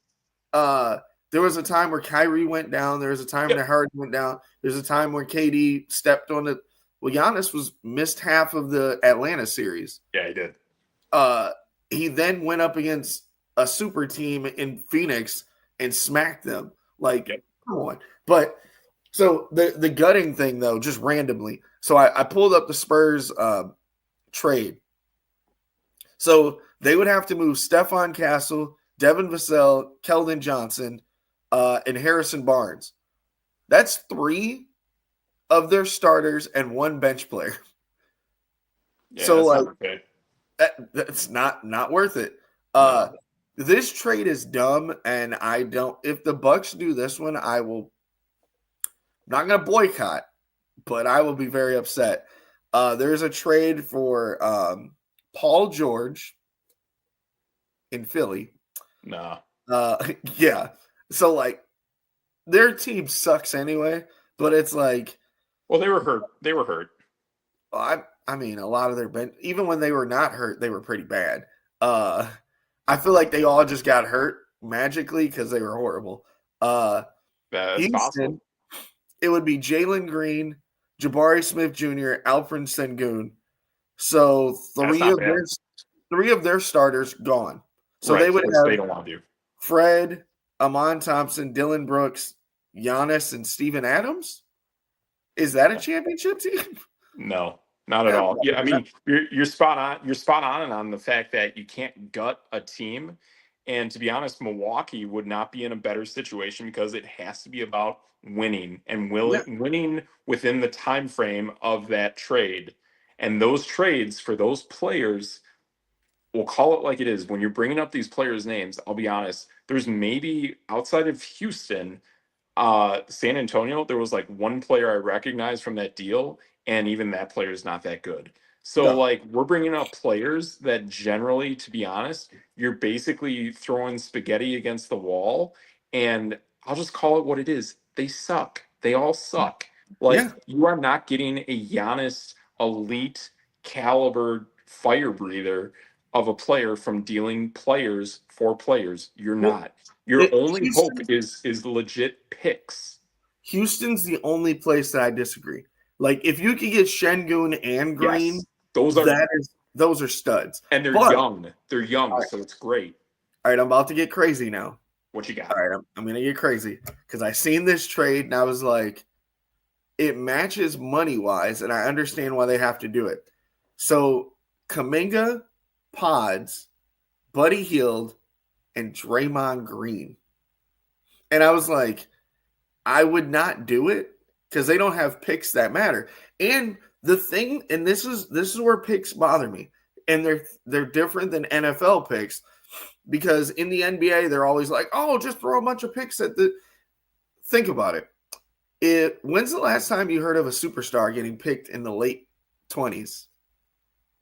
uh, there was a time where Kyrie went down. There was a time Yep. when Harden went down. There's a time where KD stepped on it. Well, Giannis was missed half of the Atlanta series. Yeah, he did. Uh, he then went up against a super team in Phoenix and smacked them. Like, Yep. come on. But so the gutting thing though, just randomly. So I pulled up the Spurs trade. So they would have to move Stephon Castle, Devin Vassell, Keldon Johnson, and Harrison Barnes. That's 3 of their starters and 1 bench player. Yeah, So that's like not okay. that's not worth it. No. This trade is dumb, and I don't. If the Bucks do this one, I will. I'm not going to boycott, but I will be very upset. There's a trade for Paul George in Philly. No. Yeah. So like their team sucks anyway, but it's like Well, they were hurt. They were hurt. I mean a lot of their bench, even when they were not hurt, they were pretty bad. I feel like they all just got hurt magically because they were horrible. That's possible. Houston, it would be Jalen Green, Jabari Smith Jr., Alfred Sengun. So That's not bad. 3 of their starters gone. So they Right, would which they have don't want to do. Fred, Amon Thompson, Dylan Brooks, Giannis, and Steven Adams. Is that a championship team? No. Not at all. Yeah, I mean, you're spot on. You're spot on the fact that you can't gut a team. And to be honest, Milwaukee would not be in a better situation because it has to be about winning and Yeah. winning within the time frame of that trade. And those trades for those players, we'll call it like it is. When you're bringing up these players' names, I'll be honest, there's maybe outside of Houston, San Antonio, there was like one player I recognized from that deal, and even that player is not that good. So, No. like, we're bringing up players that generally, to be honest, you're basically throwing spaghetti against the wall, and I'll just call it what it is. They suck. They all suck. Yeah. Like, you are not getting a Giannis elite caliber fire breather of a player from dealing players for players. You're Well, not. Your only hope Houston, is legit picks. Houston's the only place that I disagree. Like, if you could get Şengün and Green, Yes, those are studs. and they're But young. They're young, so it's great. all right, I'm about to get crazy now. What you got? All right, I'm gonna get crazy because I seen this trade and I was like, it matches money wise, and I understand why they have to do it. So Kuminga, Pods, Buddy Hield, and Draymond Green. And I was like, I would not do it because they don't have picks that matter. And the thing, and this is where picks bother me, and they're different than NFL picks because in the NBA they're always like, oh, just throw a bunch of picks at the. Think about it. When's the last time you heard of a superstar getting picked in the late 20s?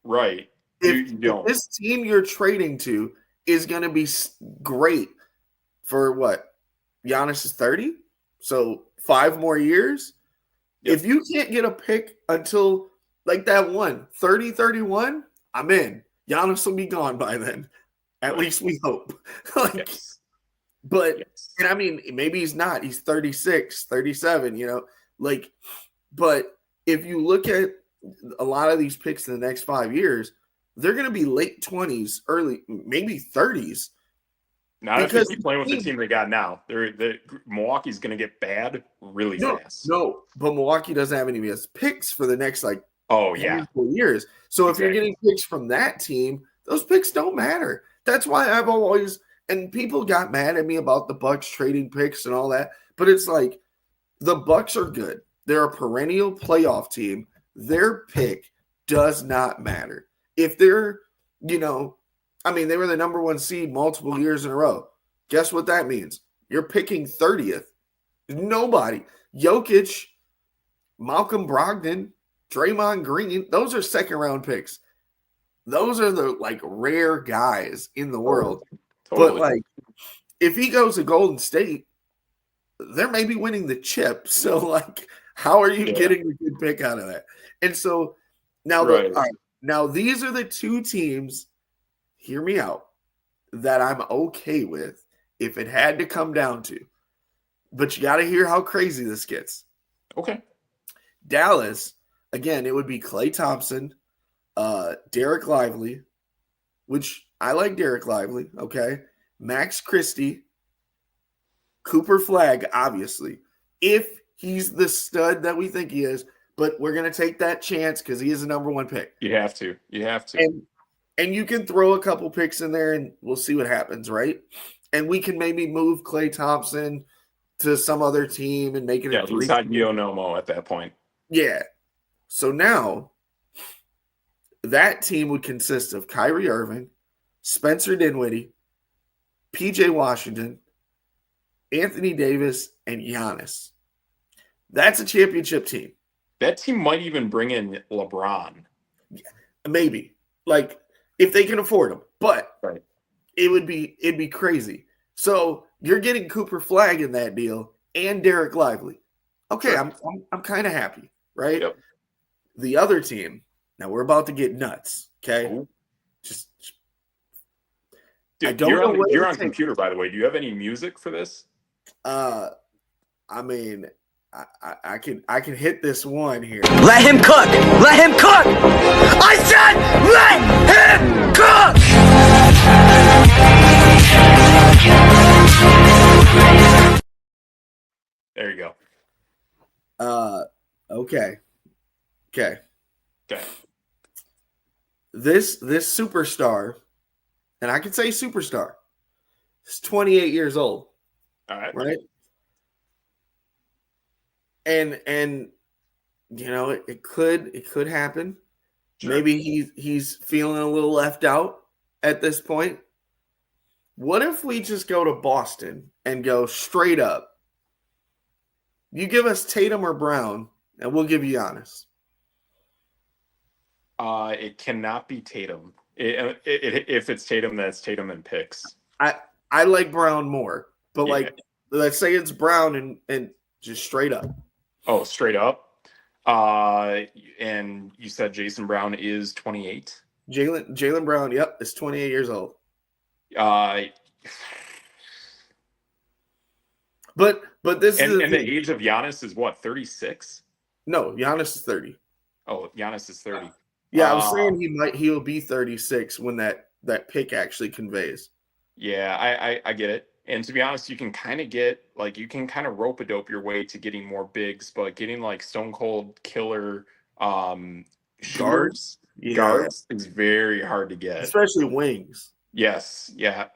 Right. If this team you're trading to is going to be great for what? Giannis is 30, so 5 more years. Yep. If you can't get a pick until like that 30, 31, I'm in. Giannis will be gone by then. At least we hope. Yes. But, and I mean, maybe he's not. He's 36, 37, but if you look at a lot of these picks in the next 5 years, they're going to be late 20s, early, maybe 30s. Not if they keep playing with the team they got now. Milwaukee's going to get bad really fast. No, but Milwaukee doesn't have any picks for the next 4 years. So if you're getting picks from that team, those picks don't matter. That's why I've always – and people got mad at me about the Bucks trading picks and all that. But it's like the Bucks are good. They're a perennial playoff team. Their pick does not matter. If they're, they were the number 1 seed multiple years in a row. Guess what that means? You're picking 30th. Nobody. Jokic, Malcolm Brogdon, Draymond Green, those are second-round picks. Those are the, rare guys in the world. Totally. But, if he goes to Golden State, they're maybe winning the chip. So, how are you getting a good pick out of that? And so, now, now these are the 2 teams, hear me out, that I'm okay with if it had to come down to. But you got to hear how crazy this gets. Okay. Dallas, again, it would be Klay Thompson, Derek Lively, which I like Derek Lively, okay? Max Christie, Cooper Flagg, obviously, if he's the stud that we think he is, but we're going to take that chance because he is the number 1 pick. You have to. And you can throw a couple picks in there and we'll see what happens, right? And we can maybe move Klay Thompson to some other team and make it a 3. He's not Gionomo at that point. Yeah. So now that team would consist of Kyrie Irving, Spencer Dinwiddie, PJ Washington, Anthony Davis, and Giannis. That's a championship team. That team might even bring in LeBron. Maybe. If they can afford him. But it'd be crazy. So you're getting Cooper Flagg in that deal and Derek Lively. Okay, sure. I'm kind of happy, right? Yep. The other team, now we're about to get nuts, okay? Ooh. Just Dude, I don't know what you're on computer, by the way. Do you have any music for this? I mean, I can hit this one here. Let him cook! Let him cook! I said let him cook! There you go. Okay. Okay. This superstar, and I can say superstar, is 28 years old, All right. right? And it could happen. Sure. Maybe he's feeling a little left out at this point. What if we just go to Boston and go straight up? You give us Tatum or Brown, and we'll give you Giannis. It cannot be Tatum. If it's Tatum, that's Tatum and picks. I like Brown more, but Yeah. let's say it's Brown and just straight up. Oh, straight up. And you said Jason Brown is 28. Jaylen Brown, yep, is 28 years old. But this and is the age of Giannis is what, 36? No, Giannis is 30. Oh, Giannis is 30. Yeah, I was saying he'll be 36 when that pick actually conveys. Yeah, I get it. And to be honest, you can kind of rope-a-dope your way to getting more bigs, but getting like stone cold killer Guards is very hard to get. Especially wings. Yes, yeah.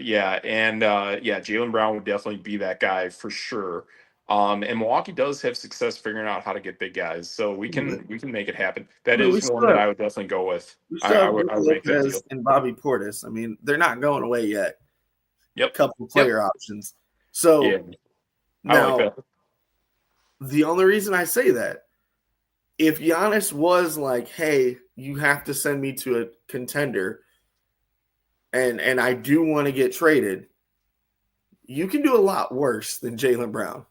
And Jaylen Brown would definitely be that guy for sure. And Milwaukee does have success figuring out how to get big guys, so we can make it happen. That is one that I would definitely go with. I would make that deal. And Bobby Portis. I mean, they're not going away yet. Yep. Couple player options. So yeah. now, like that. The only reason I say that, if Giannis was like, hey, you have to send me to a contender, and I do want to get traded, you can do a lot worse than Jaylen Brown.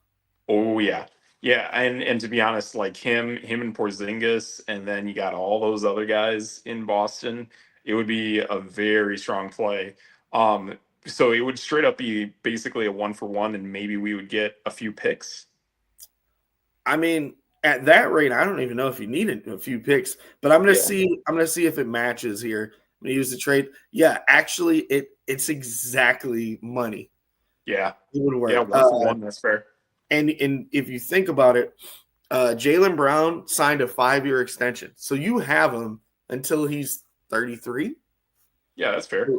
Oh yeah. Yeah, and to be honest, like him and Porzingis, and then you got all those other guys in Boston, it would be a very strong play. So it would straight up be basically a 1-for-1, and maybe we would get a few picks. I mean, at that rate, I don't even know if you needed a few picks, but I'm gonna see if it matches here. I'm gonna use the trade. Yeah, actually, it's exactly money. Yeah, it would work. Yeah, 1-for-1, that's fair. And if you think about it, Jaylen Brown signed a 5-year extension, so you have him until he's 33. Yeah, that's fair.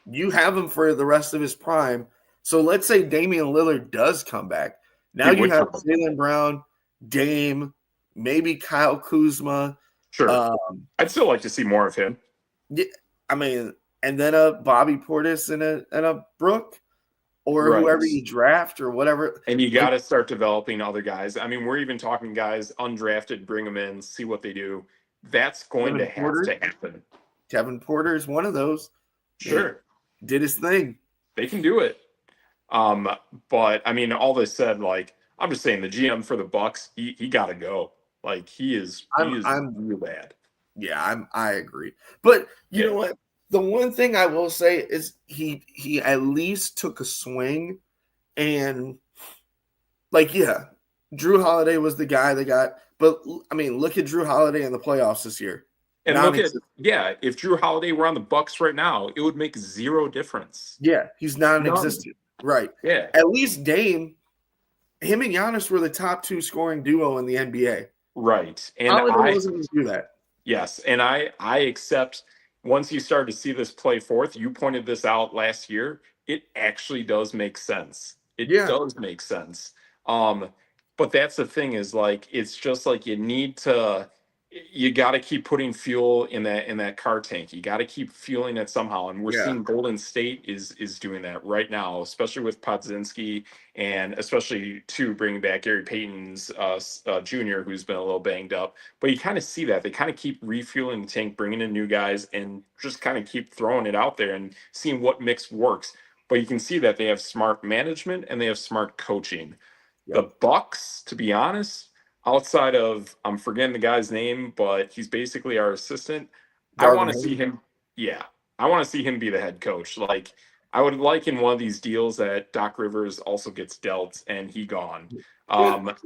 You have him for the rest of his prime. So let's say Damian Lillard does come back. Now you have Jaylen Brown, Dame, maybe Kyle Kuzma. Sure. I'd still like to see more of him. Yeah, I mean, and then a Bobby Portis and a Brook, or whoever you draft or whatever. And you got to start developing other guys. I mean, we're even talking guys undrafted, bring them in, see what they do. That's going to have to happen. Kevin Porter is one of those. Sure. Did his thing. They can do it. But I mean, all this said, like, I'm just saying the GM for the Bucks, he got to go. Like he is real bad. Yeah, I agree. But you know what? The one thing I will say is he at least took a swing, and Drew Holiday was the guy they got. But I mean, look at Drew Holiday in the playoffs this year. And if Drew Holiday were on the Bucks right now, it would make zero difference. Yeah, he's non-existent. Right. Yeah. At least Dame, him and Giannis were the top 2 scoring duo in the NBA. Right. And I wasn't going to do that. Yes, and I accept. Once you start to see this play forth, you pointed this out last year. It actually does make sense. It does make sense. But that's the thing is like it's just like you got to keep putting fuel in that car tank. You got to keep fueling it somehow, and we're seeing Golden State is doing that right now, especially with Podzinski, and especially to bring back Gary Payton's Jr., who's been a little banged up. But you kind of see that they kind of keep refueling the tank, bringing in new guys, and just kind of keep throwing it out there and seeing what mix works. But you can see that they have smart management and they have smart coaching. Yep. The Bucks, to be honest, outside of, I'm forgetting the guy's name, but he's basically our assistant. I want to see him. Yeah. I want to see him be the head coach. Like, I would like in one of these deals that Doc Rivers also gets dealt and he gone. I want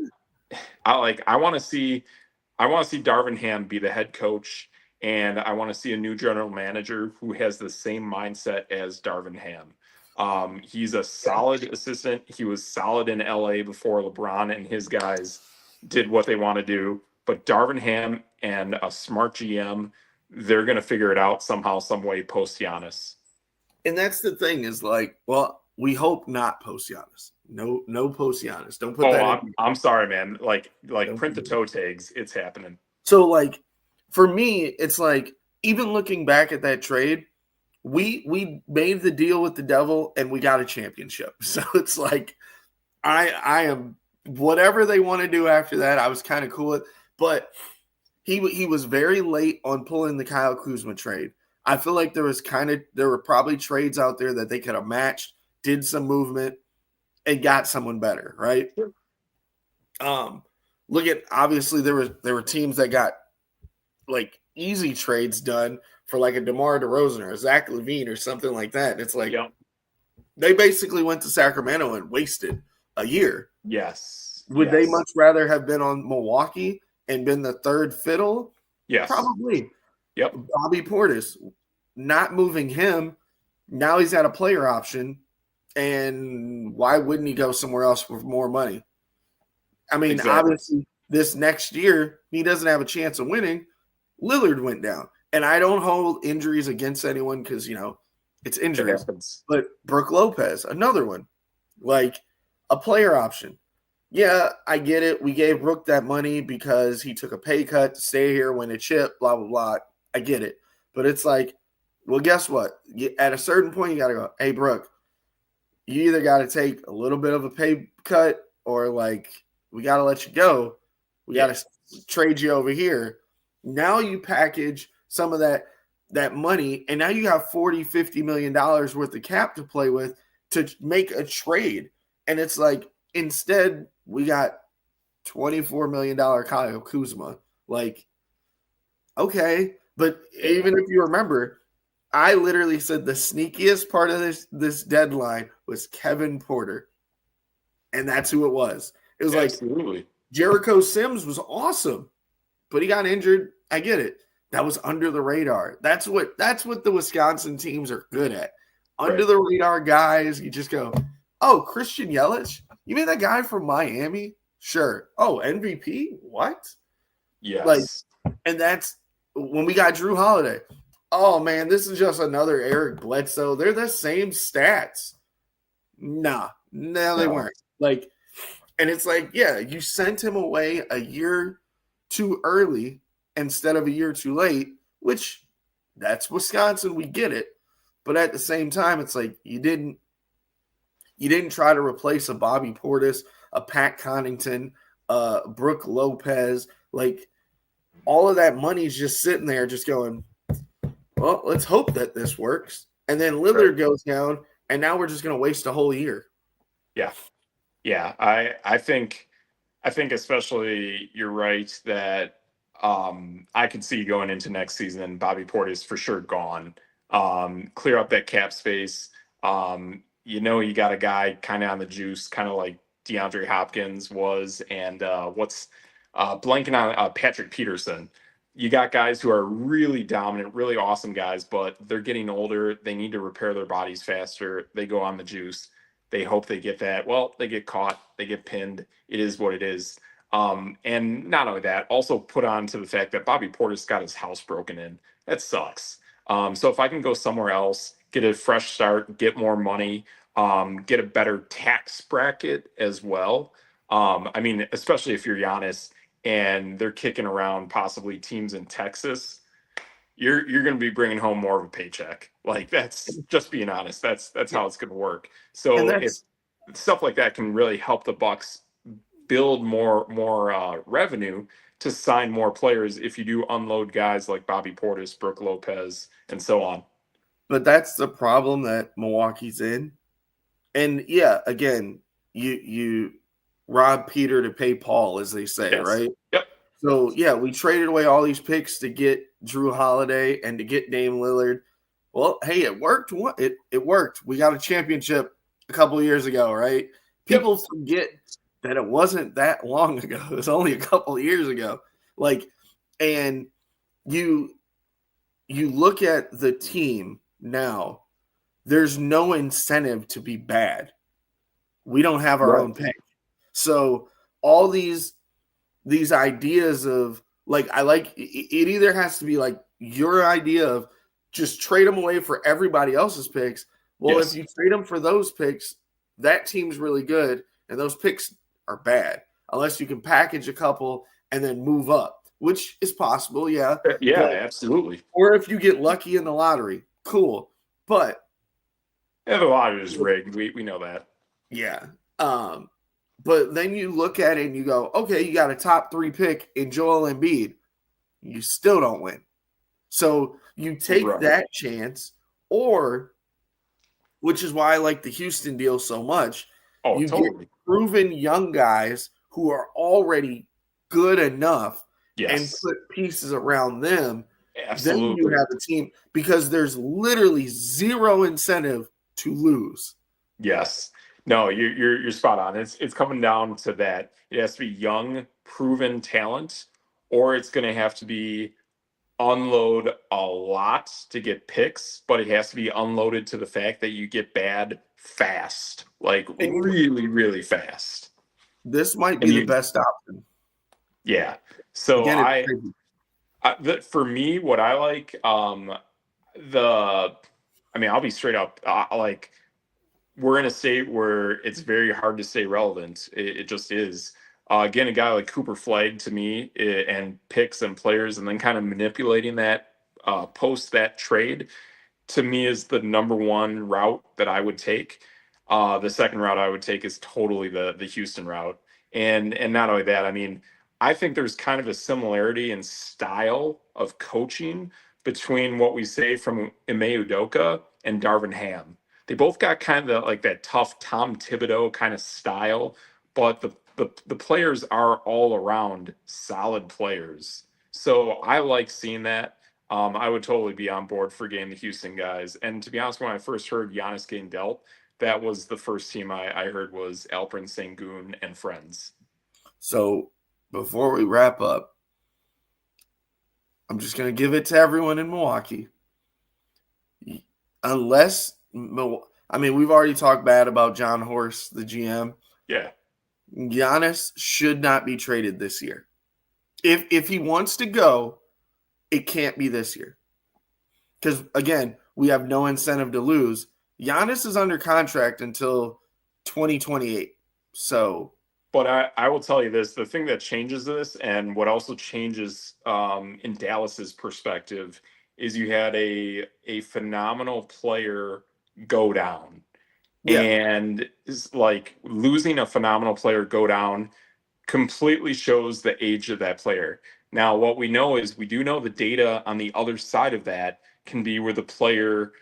to see Darvin Ham be the head coach, and I want to see a new general manager who has the same mindset as Darvin Ham. He's a solid assistant. He was solid in LA before LeBron and his guys did what they want to do. but Darvin Ham and a smart GM, they're going to figure it out somehow, some way post Giannis. And that's the thing is like, well, we hope not post Giannis. No post Giannis. Don't put that in. I'm sorry, man. Like print the toe tags. It's happening. So like for me, it's like even looking back at that trade, we made the deal with the devil and we got a championship. So it's like I am whatever they want to do after that, I was kind of cool with. But he was very late on pulling the Kyle Kuzma trade. I feel like there were probably trades out there that they could have matched, did some movement, and got someone better, right? Look at obviously there were teams that got like easy trades done for like a DeMar DeRozan or a Zach LaVine or something like that. And it's like they basically went to Sacramento and wasted a year. Yes. Would they much rather have been on Milwaukee and been the third fiddle? Yes. Probably. Yep. Bobby Portis, not moving him. Now he's got a player option. And why wouldn't he go somewhere else for more money? I mean, Obviously, this next year, he doesn't have a chance of winning. Lillard went down. And I don't hold injuries against anyone because, it's injuries. But Brook Lopez, another one. Like a player option. Yeah, I get it. We gave Brook that money because he took a pay cut to stay here, win a chip, blah, blah, blah. I get it. But it's like, well, guess what? At a certain point, you got to go, hey, Brook, you either got to take a little bit of a pay cut or like we got to let you go. We got to trade you over here. Now you package some of that money, and now you have $40-50 million worth of cap to play with to make a trade. And it's like instead we got $24 million Kyle Kuzma. Like, okay, but even if you remember, I literally said the sneakiest part of this deadline was Kevin Porter. And that's who it was. It was like Jericho Sims was awesome, but he got injured. I get it. That was under the radar. That's what the Wisconsin teams are good at. Under the radar guys, you just go, oh, Christian Yelich? You mean that guy from Miami? Sure. Oh, MVP? What? Yes. Like, and that's when we got Drew Holiday. Oh, man, this is just another Eric Bledsoe. They're the same stats. No, they weren't. Like, and it's like, yeah, you sent him away a year too early instead of a year too late, which that's Wisconsin. We get it. But at the same time, it's like you didn't try to replace a Bobby Portis, a Pat Connaughton, Brook Lopez. Like, all of that money's just sitting there just going, well, let's hope that this works. And then Lillard goes down, and now we're just going to waste a whole year. Yeah. Yeah. I think especially you're right that I could see going into next season, Bobby Portis for sure gone. Clear up that cap space. You got a guy kind of on the juice, kind of like DeAndre Hopkins was, and blanking on Patrick Peterson. You got guys who are really dominant, really awesome guys, but they're getting older. They need to repair their bodies faster. They go on the juice. They hope they get that. Well, they get caught. They get pinned. It is what it is. And not only that, also put on to the fact that Bobby Portis got his house broken in. That sucks. So if I can go somewhere else, get a fresh start, get more money, get a better tax bracket as well. I mean, especially if you're Giannis and they're kicking around possibly teams in Texas, you're going to be bringing home more of a paycheck. Like, that's just being honest. That's how it's going to work. So if stuff like that can really help the Bucks build more revenue to sign more players if you do unload guys like Bobby Portis, Brook Lopez, and so on. But that's the problem that Milwaukee's in. And yeah, again, you rob Peter to pay Paul, as they say, right? Yep. So yeah, we traded away all these picks to get Drew Holiday and to get Dame Lillard. Well, hey, it worked. It worked. We got a championship a couple of years ago, right? People forget that it wasn't that long ago. It was only a couple of years ago. Like, and you look at the team now, there's no incentive to be bad. We don't have our own pick. So all these these ideas of like, I like it either has to be like your idea of just trade them away for everybody else's picks. Well, if Yes. you trade them for those picks, that team's really good, and those picks are bad unless you can package a couple and then move up, which is possible, yeah. Yeah, But, absolutely. or if you get lucky in the lottery, cool. But Yeah, the lottery is rigged. We know that. yeah. But then you look at it and you go, okay, you got a top 3 pick in Joel Embiid. You still don't win. So you take Right. that chance, or, which is why I like the Houston deal so much, Oh, you totally. get proven young guys who are already good enough and Yes. put pieces around them. Then Absolutely. you have a team, because there's literally zero incentive to lose. Yes. No, you're spot on. It's coming down to that. It has to be young, proven talent, or it's going to have to be unload a lot to get picks, but it has to be unloaded to the fact that you get bad fast, like And really, really fast. this might be And the you, best option. yeah. So Again, it's crazy. for me, what I like, I'll be straight up, like we're in a state where it's very hard to stay relevant. It just is. Again, a guy like Cooper Flag to me, and picks and players, and then kind of manipulating that post that trade, to me is the number one route that I would take. The second route I would take is totally the Houston route, and not only that, I mean, I think there's kind of a similarity in style of coaching between what we say from Ime Udoka and Darvin Ham. They both got kind of like that tough Tom Thibodeau kind of style, but the players are all around solid players. So I like seeing that. I would totally be on board for getting the Houston guys. And to be honest, when I first heard Giannis getting dealt, that was the first team I heard was Alperen Sengun and friends. So before we wrap up, I'm just going to give it to everyone in Milwaukee. Unless, I mean, we've already talked bad about John Horst, the GM. Yeah. Giannis should not be traded this year. If he wants to go, it can't be this year. Because, again, we have no incentive to lose. Giannis is under contract until 2028. So, but I will tell you this, the thing that changes this, and what also changes in Dallas's perspective, is you had a phenomenal player go down. yeah. And is like losing a phenomenal player go down completely shows the age of that player. Now, what we know is we do know the data on the other side of that can be where the player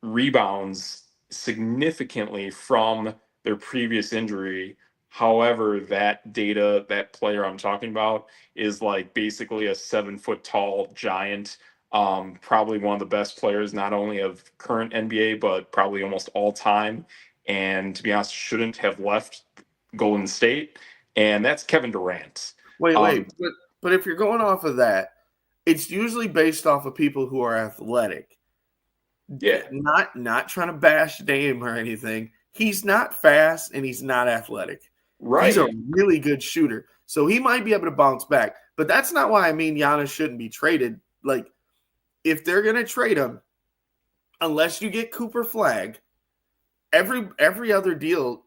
rebounds significantly from their previous injury. However, that data, that player I'm talking about, is like basically a 7-foot tall giant, probably one of the best players, not only of current NBA, but probably almost all time. And to be honest, shouldn't have left Golden State. And that's Kevin Durant. Wait. But if you're going off of that, it's usually based off of people who are athletic. Yeah. Not trying to bash Dame or anything. He's not fast and he's not athletic. Right. He's a really good shooter. So he might be able to bounce back. But that's not why I mean Giannis shouldn't be traded. Like, if they're going to trade him, unless you get Cooper Flag, every other deal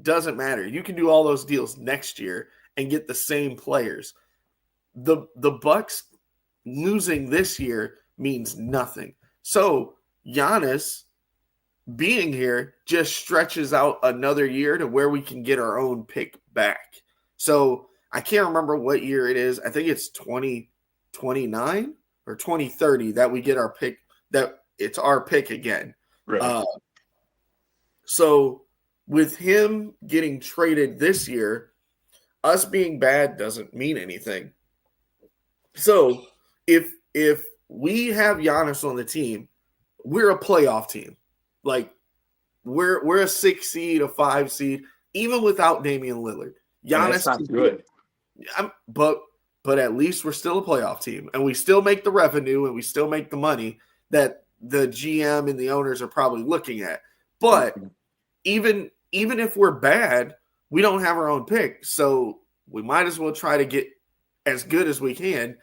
doesn't matter. You can do all those deals next year and get the same players. The Bucks losing this year means nothing. So Giannis being here just stretches out another year to where we can get our own pick back. So I can't remember what year it is. I think it's 2029 or 2030 that we get our pick, that it's our pick again. Right. So with him getting traded this year, us being bad doesn't mean anything. So if we have Giannis on the team, we're a playoff team. Like we're a 6 seed, a 5 seed, even without Damian Lillard. Giannis, that's not good. But at least we're still a playoff team, and we still make the revenue, and we still make the money that the GM and the owners are probably looking at. But even if we're bad, we don't have our own pick. So we might as well try to get as good as we can.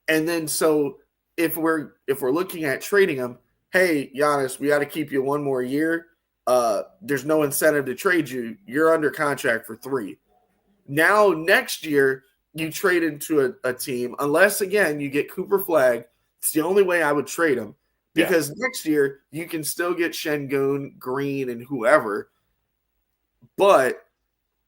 And then so if we're looking at trading him, hey, Giannis, we got to keep you one more year. There's no incentive to trade you. You're under contract for 3. Now, next year, you trade into a team, unless, again, you get Cooper Flagg. It's the only way I would trade him, because next year you can still get Şengün, Green, and whoever, but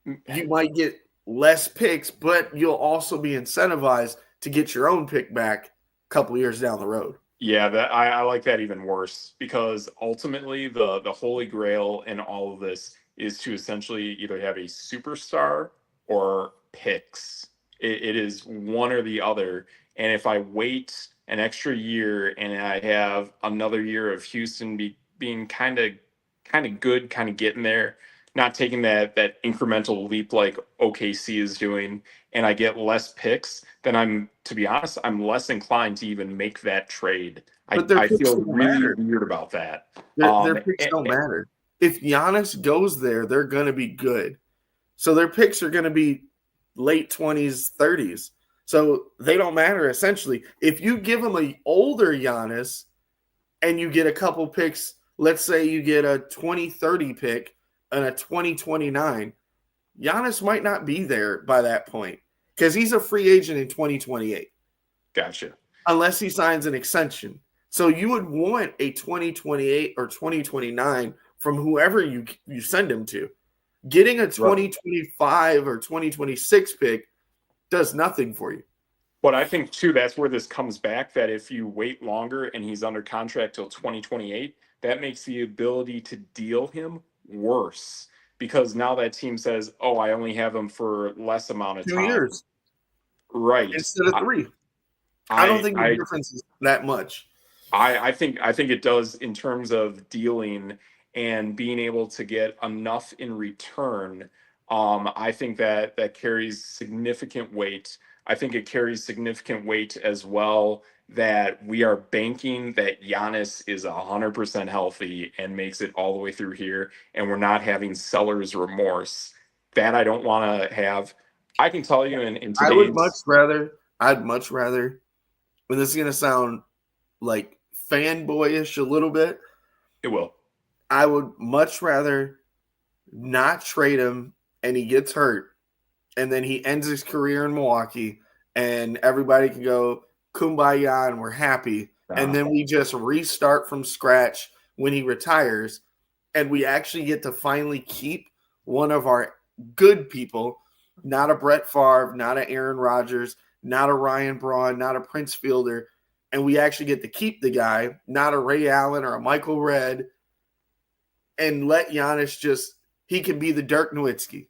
you might get less picks, but you'll also be incentivized to get your own pick back a couple years down the road. Yeah, that I like that even worse, because ultimately the holy grail in all of this is to essentially either have a superstar or picks. It is one or the other. And if I wait an extra year and I have another year of Houston being kind of good, kind of getting there, not taking that incremental leap like OKC is doing, and I get less picks, then to be honest, I'm less inclined to even make that trade. But their I picks feel don't really matter. weird about that. Their picks don't matter. If Giannis goes there, they're going to be good. So their picks are going to be late 20s, 30s. So they don't matter, essentially. If you give them an older Giannis and you get a couple picks, let's say you get a 2030 pick and a 2029, Giannis might not be there by that point because he's a free agent in 2028. Gotcha. Unless he signs an extension. So you would want a 2028 or 2029 from whoever you send him to. Getting a 2025 or 2026 pick does nothing for you. But I think, too, that's where this comes back, that if you wait longer and he's under contract till 2028, that makes the ability to deal him worse. Because now that team says, oh, I only have him for less amount of 2 time. years. Right. Instead of 3. I don't think the difference is that much. I think it does in terms of dealing and being able to get enough in return. I think that carries significant weight. I think it carries significant weight as well that we are banking that Giannis is 100% healthy and makes it all the way through here, and we're not having seller's remorse. That I don't want to have. I can tell you in today's... I'd much rather, and this is going to sound like fanboyish a little bit. It will. I would much rather not trade him and he gets hurt and then he ends his career in Milwaukee and everybody can go kumbaya and we're happy. And then we just restart from scratch when he retires and we actually get to finally keep one of our good people, not a Brett Favre, not an Aaron Rodgers, not a Ryan Braun, not a Prince Fielder, and we actually get to keep the guy, not a Ray Allen or a Michael Redd, and let Giannis he can be the Dirk Nowitzki.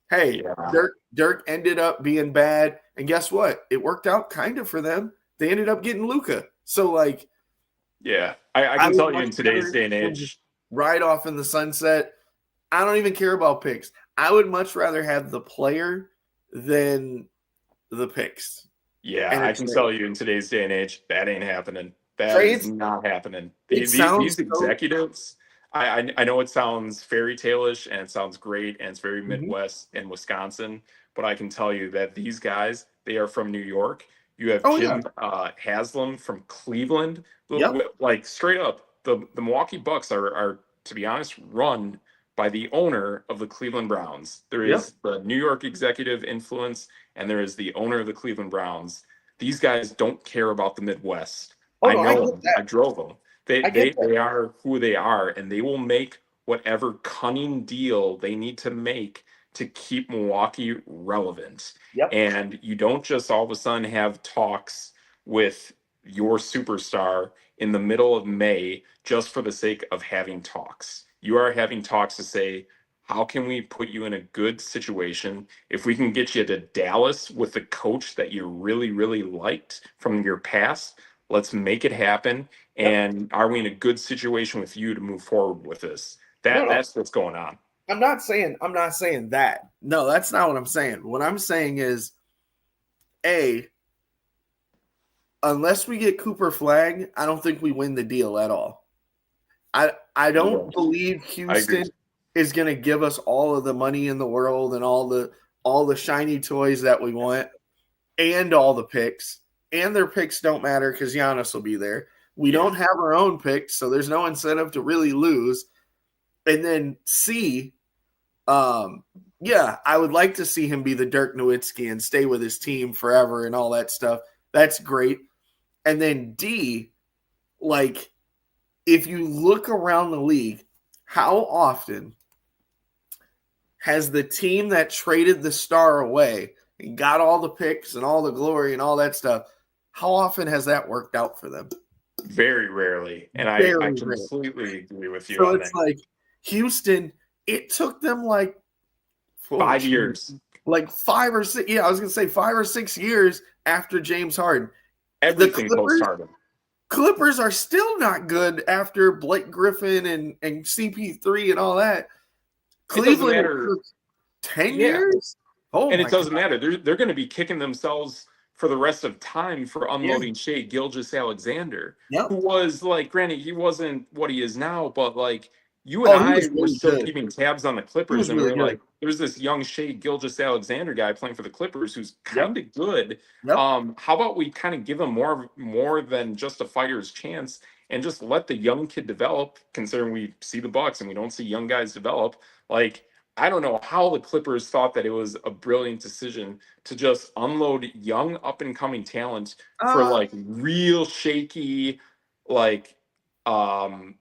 Hey, yeah. Dirk ended up being bad, and guess what? It worked out kind of for them. They ended up getting Luka. So, yeah, I can tell you in today's day and age. Ride off in the sunset. I don't even care about picks. I would much rather have the player than the picks. Yeah, I can tell you in today's day and age, that ain't happening. That is not happening. These executives, I know it sounds fairy tale-ish and it sounds great and it's very Midwest and Wisconsin, but I can tell you that these guys, they are from New York. You have Jim Haslam from Cleveland. Like straight up, the Milwaukee Bucks are, to be honest, run by the owner of the Cleveland Browns. There is the New York executive influence, and there is the owner of the Cleveland Browns. These guys don't care about the Midwest. I know them. I drove them. They are who they are, and they will make whatever cunning deal they need to make to keep Milwaukee relevant. And you don't just all of a sudden have talks with your superstar in the middle of May just for the sake of having talks. You are having talks to say, how can we put you in a good situation? If we can get you to Dallas with the coach that you really, really liked from your past, let's make it happen. And are we in a good situation with you to move forward with this? That's what's going on. I'm not saying that. No, that's not what I'm saying. What I'm saying is, unless we get Cooper Flagg, I don't think we win the deal at all. I don't believe Houston is going to give us all of the money in the world and all the all the shiny toys that we want, and all the picks. And their picks don't matter because Giannis will be there. We don't have our own picks, so there's no incentive to really lose. And then C, I would like to see him be the Dirk Nowitzki and stay with his team forever and all that stuff. That's great. And then D, like, if you look around the league, how often has the team that traded the star away and got all the picks and all the glory and all that stuff, how often has that worked out for them? Very rarely. And I completely agree with you so on it's that. like Houston, it took them like 5 years. Like 5 or 6. Yeah, I was going to say 5 or 6 years after James Harden. Everything post-Harden. Clippers are still not good after Blake Griffin and CP3 and all that. Cleveland, it doesn't matter. 10 years? Oh, and it doesn't matter. They're going to be kicking themselves for the rest of time for unloading Shai Gilgeous-Alexander, who was, like, granted, he wasn't what he is now, but, like, you and I were still keeping tabs on the Clippers, and we're like, there's this young Shai Gilgeous-Alexander guy playing for the Clippers who's kind of good. How about we kind of give him more than just a fighter's chance and just let the young kid develop, considering we see the Bucks and we don't see young guys develop. Like, I don't know how the Clippers thought that it was a brilliant decision to just unload young up-and-coming talent for, like, real shaky, like,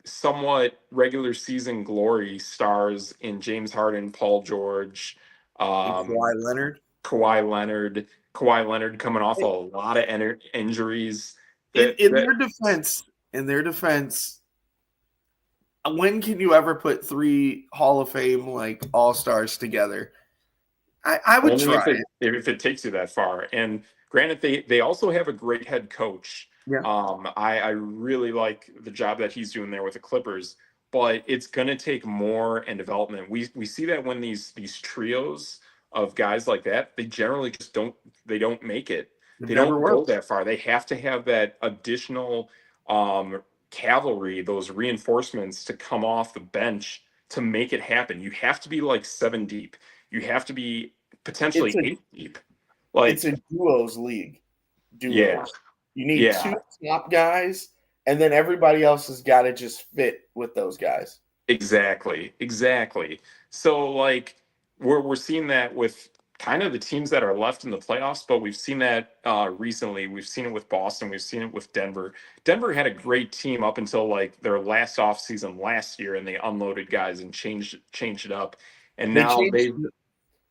somewhat regular season glory stars in James Harden, Paul George, Kawhi Leonard. Kawhi Leonard coming off a lot of injuries. In their defense, when can you ever put 3 Hall of Fame like all-stars together? I would try if it takes you that far. And granted, they also have a great head coach. Yeah. I really like the job that he's doing there with the Clippers, but it's going to take more and development. We see that when these trios of guys like that, they generally just don't make it. They don't go that far. They have to have that additional cavalry, those reinforcements to come off the bench to make it happen. You have to be like 7 deep. You have to be potentially 8 deep. Like, it's a duos league. Yeah. You need 2 top guys, and then everybody else has got to just fit with those guys. Exactly. So, like, we're seeing that with kind of the teams that are left in the playoffs, but we've seen that recently. We've seen it with Boston. We've seen it with Denver. Denver had a great team up until, like, their last offseason last year, and they unloaded guys and changed it up. And now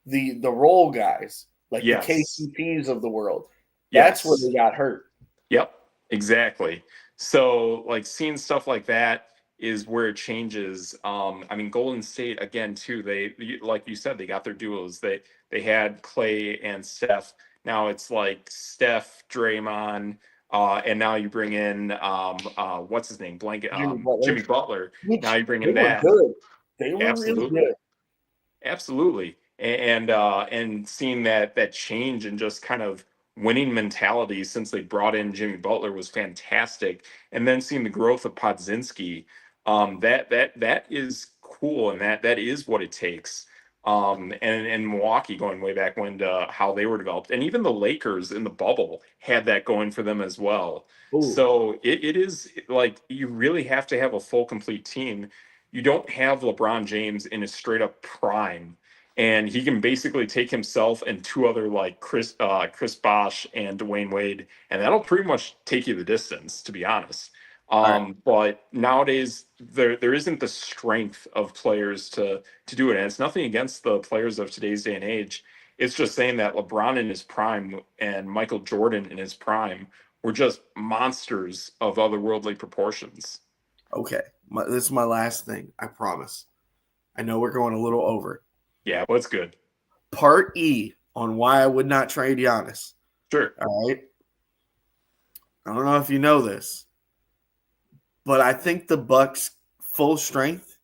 the role guys, like the KCPs of the world. That's where they got hurt. Yep, exactly. So, like, seeing stuff like that is where it changes. I mean, Golden State, again, too, they, like you said, they got their duos. They had Clay and Steph. Now it's like Steph, Draymond, and now you bring in what's his name? Jimmy Butler. Now you bring in that. Good. They were really good. Absolutely. And seeing that change and just kind of winning mentality since they brought in Jimmy Butler was fantastic. And then seeing the growth of Podzinski, that is cool, and that is what it takes. And Milwaukee, going way back when, to how they were developed, and even the Lakers in the bubble had that going for them as well. Ooh. So it is like, you really have to have a full, complete team. You don't have LeBron James in his straight up prime, and he can basically take himself and 2 other, like Chris Bosh and Dwayne Wade, and that'll pretty much take you the distance, to be honest. But nowadays there isn't the strength of players to do it. And it's nothing against the players of today's day and age. It's just saying that LeBron in his prime and Michael Jordan in his prime were just monsters of otherworldly proportions. Okay. This is my last thing. I promise. I know we're going a little over. Yeah, but it's good. Part E on why I would not trade Giannis. Sure. All right. I don't know if you know this, but I think the Bucks full strength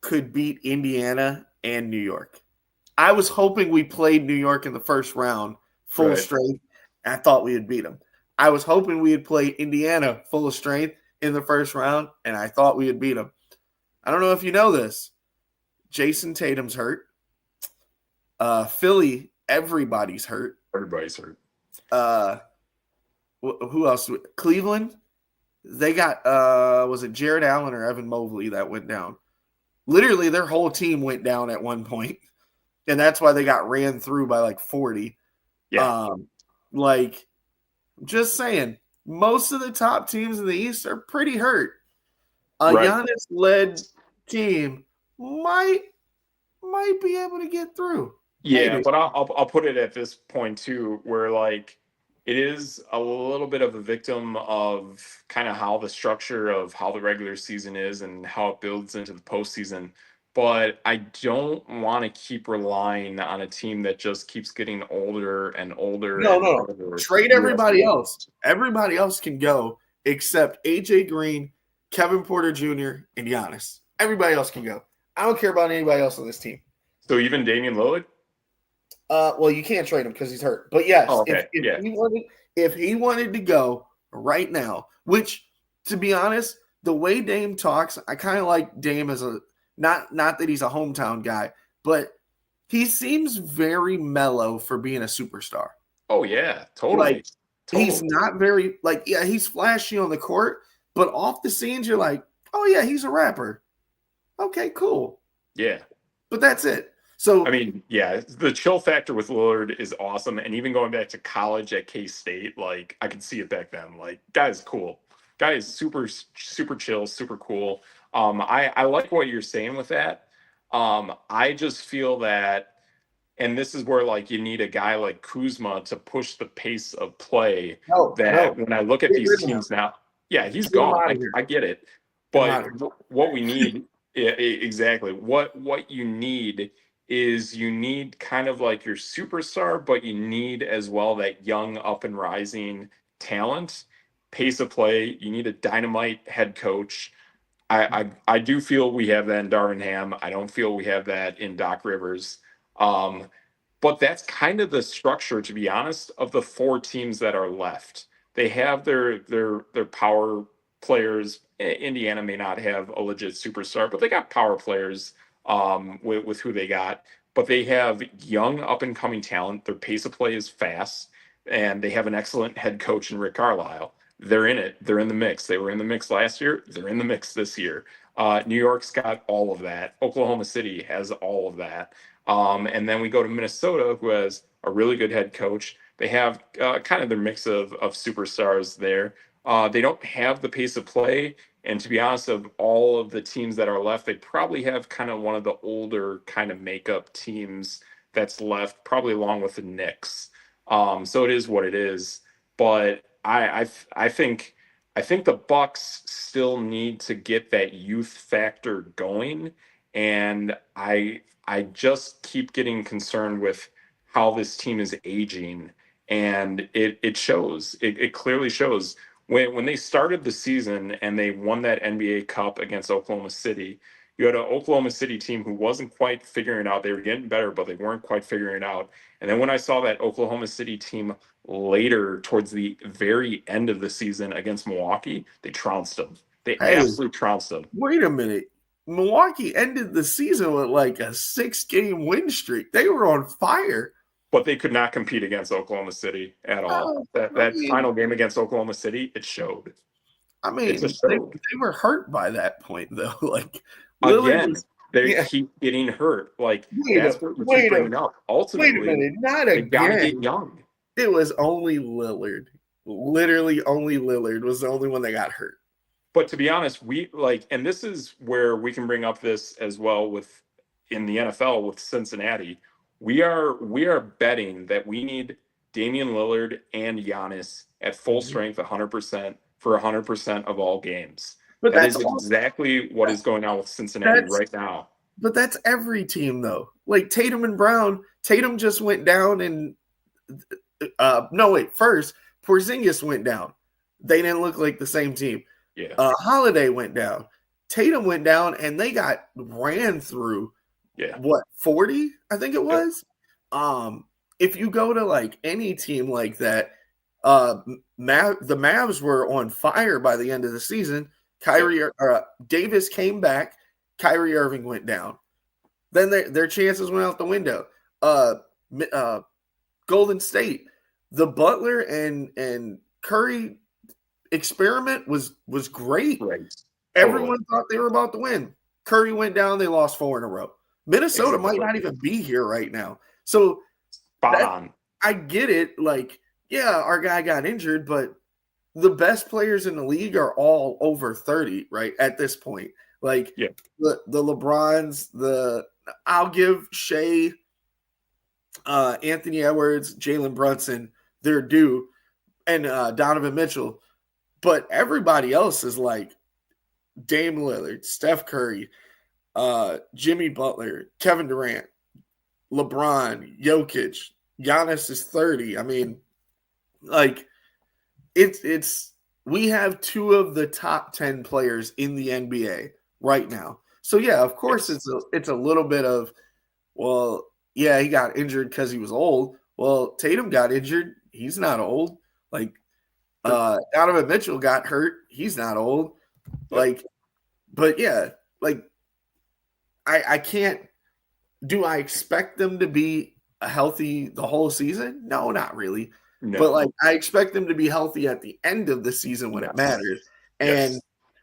could beat Indiana and New York. I was hoping we played New York in the first round full strength. I thought we would beat them. I was hoping we would play Indiana full of strength in the first round, and I thought we would beat them. I don't know if you know this. Jason Tatum's hurt. Philly, everybody's hurt. Everybody's hurt. Who else? Cleveland, they got was it Jared Allen or Evan Mobley that went down? Literally, their whole team went down at one point, and that's why they got ran through by like 40. Yeah. Just saying, most of the top teams in the East are pretty hurt. Right. Giannis-led team might be able to get through. Yeah, Maybe. but I'll put it at this point too, where like it is a little bit of a victim of kind of how the structure of how the regular season is and how it builds into the postseason. But I don't want to keep relying on a team that just keeps getting older and older. No. older. Trade everybody else. Everybody else can go except AJ Green, Kevin Porter Jr., and Giannis. Everybody else can go. I don't care about anybody else on this team. So even Damian Lillard? Well, you can't trade him because he's hurt. But yes, okay. if he wanted to go right now, which to be honest, the way Dame talks, I kind of like Dame as a not that he's a hometown guy, but he seems very mellow for being a superstar. Oh yeah, totally. He's not very he's flashy on the court, but off the scenes you're like, oh yeah, he's a rapper. Okay, cool. Yeah. But that's it. So I mean, yeah, the chill factor with Lillard is awesome, and even going back to college at K-State, like I could see it back then. Like, guy's cool. Guy is super chill, super cool. I like what you're saying with that. I just feel that, and this is where like you need a guy like Kuzma to push the pace of play. When I look at these teams now, yeah, he's gone. I get it, but what we need, exactly, what you need is you need kind of like your superstar, but you need as well that young up and rising talent, pace of play. You need a dynamite head coach. I do feel we have that in Darvin Ham. I don't feel we have that in Doc Rivers. But that's kind of the structure, to be honest, of the four teams that are left. They have their power players. Indiana may not have a legit superstar, but they got power players with who they got. But they have young up-and-coming talent. Their pace of play is fast, and they have an excellent head coach in Rick Carlisle. They're in it. They're in the mix. They were in the mix last year. They're in the mix this year. New York's got all of that. Oklahoma City has all of that. And then we go to Minnesota, who has a really good head coach. They have kind of their mix of superstars there. They don't have the pace of play. And to be honest, of all of the teams that are left, they probably have kind of one of the older kind of makeup teams that's left, probably along with the Knicks. So it is what it is. But I think the Bucks still need to get that youth factor going. And I just keep getting concerned with how this team is aging. And it shows. It clearly shows. When they started the season and they won that NBA Cup against Oklahoma City, you had an Oklahoma City team who wasn't quite figuring it out. They were getting better, but they weren't quite figuring it out. And then when I saw that Oklahoma City team later, towards the very end of the season against Milwaukee, they trounced them. They absolutely trounced them. Wait a minute. Milwaukee ended the season with like a 6-game win streak. They were on fire. But they could not compete against Oklahoma City at all. That final game against Oklahoma City, it showed. I mean, they were hurt by that point, though. Like, Lillard they keep getting hurt. Like, that's what we keep bringing up. Ultimately, wait a minute, not again. They gotta get young. It was only Lillard. Literally, only Lillard was the only one that got hurt. But to be honest, and this is where we can bring up this as well in the NFL with Cincinnati. We are betting that we need Damian Lillard and Giannis at full strength 100% for 100% of all games. But that is exactly what is going on with Cincinnati right now. But that's every team, though. Like Tatum and Brown. Tatum just went down and first Porzingis went down. They didn't look like the same team. Yeah. Holiday went down. Tatum went down, and they got ran through. Yeah. What, 40? I think it was. Yeah. If you go to like any team like that, the Mavs were on fire by the end of the season. Davis came back. Kyrie Irving went down. Then their chances went out the window. uh, Golden State, the Butler and Curry experiment was great. Right. Everyone thought they were about to win. Curry went down, they lost 4 in a row. Minnesota might not even be here right now. So Spot on. I get it. Like, yeah, our guy got injured, but the best players in the league are all over 30, right? At this point. Like the LeBrons, I'll give Shea, Anthony Edwards, Jalen Brunson their due, and Donovan Mitchell. But everybody else is like Dame Lillard, Steph Curry, Jimmy Butler, Kevin Durant, LeBron, Jokic. Giannis is 30. I mean, like it's we have 2 of the top 10 players in the NBA right now. So yeah, of course it's a little bit of, well, yeah, he got injured because he was old. Well, Tatum got injured. He's not old. Like Donovan Mitchell got hurt. He's not old. Like, but yeah, like I can't. Do I expect them to be healthy the whole season? No, not really. No. But like I expect them to be healthy at the end of the season when it matters. And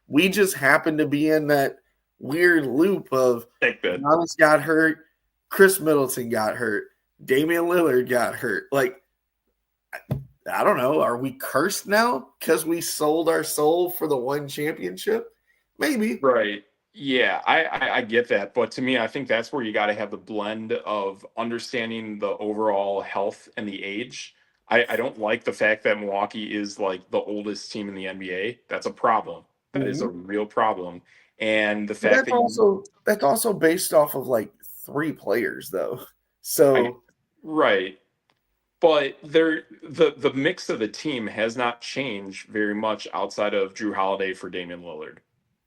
we just happen to be in that weird loop of Giannis got hurt, Chris Middleton got hurt, Damian Lillard got hurt. Like, I don't know. Are we cursed now because we sold our soul for the one championship? Maybe. Right. Yeah, I get that. But to me, I think that's where you got to have the blend of understanding the overall health and the age. I don't like the fact that Milwaukee is like the oldest team in the NBA. That's a problem. That is a real problem. And the fact that's also based off of like 3 players though. So right. But the mix of the team has not changed very much outside of Drew Holiday for Damian Lillard.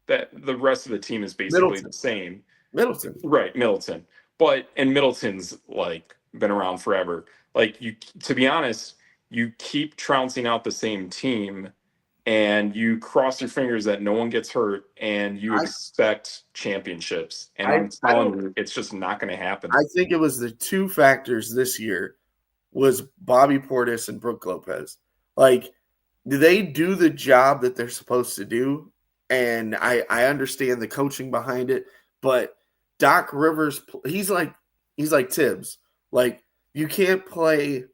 That the rest of the team is basically the same. Middleton. Right, Middleton. And Middleton's like been around forever. Like to be honest, you keep trouncing out the same team and you cross your fingers that no one gets hurt and you expect championships. And I'm telling you, it's just not going to happen. I think it was the 2 factors this year was Bobby Portis and Brook Lopez. Like, do they do the job that they're supposed to do? And I understand the coaching behind it, but Doc Rivers, he's like Tibbs. Like, you can't play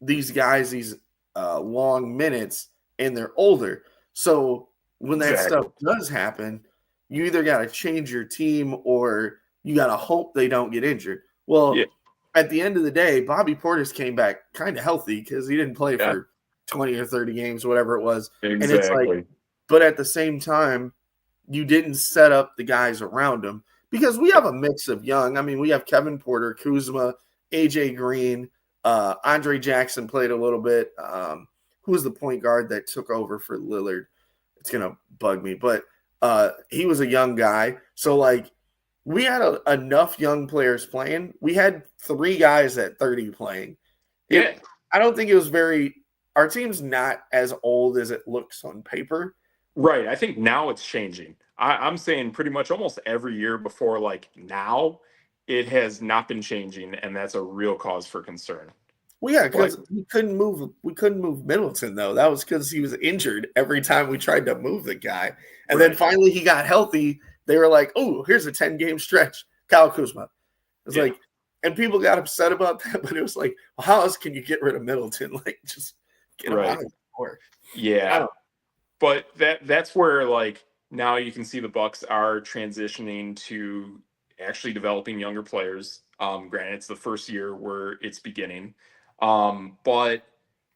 these guys these long minutes and they're older. So when that stuff does happen, you either got to change your team or you got to hope they don't get injured. Well, at the end of the day, Bobby Portis came back kind of healthy because he didn't play for 20 or 30 games, whatever it was. Exactly. And it's like, but at the same time, you didn't set up the guys around him because we have a mix of young. I mean, we have Kevin Porter, Kuzma, AJ Green, Andre Jackson played a little bit. Who was the point guard that took over for Lillard? It's going to bug me, but he was a young guy. So, like, we had enough young players playing. We had 3 guys at 30 playing. I don't think it was our team's not as old as it looks on paper. Right. I think now it's changing. I'm saying pretty much almost every year before, like now, it has not been changing, and that's a real cause for concern. Well, yeah, because we couldn't move Middleton though. That was because he was injured every time we tried to move the guy, and then finally he got healthy. They were like, "Oh, here's a 10-game stretch." Kyle Kuzma. It's like, and people got upset about that, but it was like, well, how else can you get rid of Middleton? Like, just get him out of the door. Yeah. But that's where, like, now you can see the Bucks are transitioning to actually developing younger players. Granted, it's the first year where it's beginning. But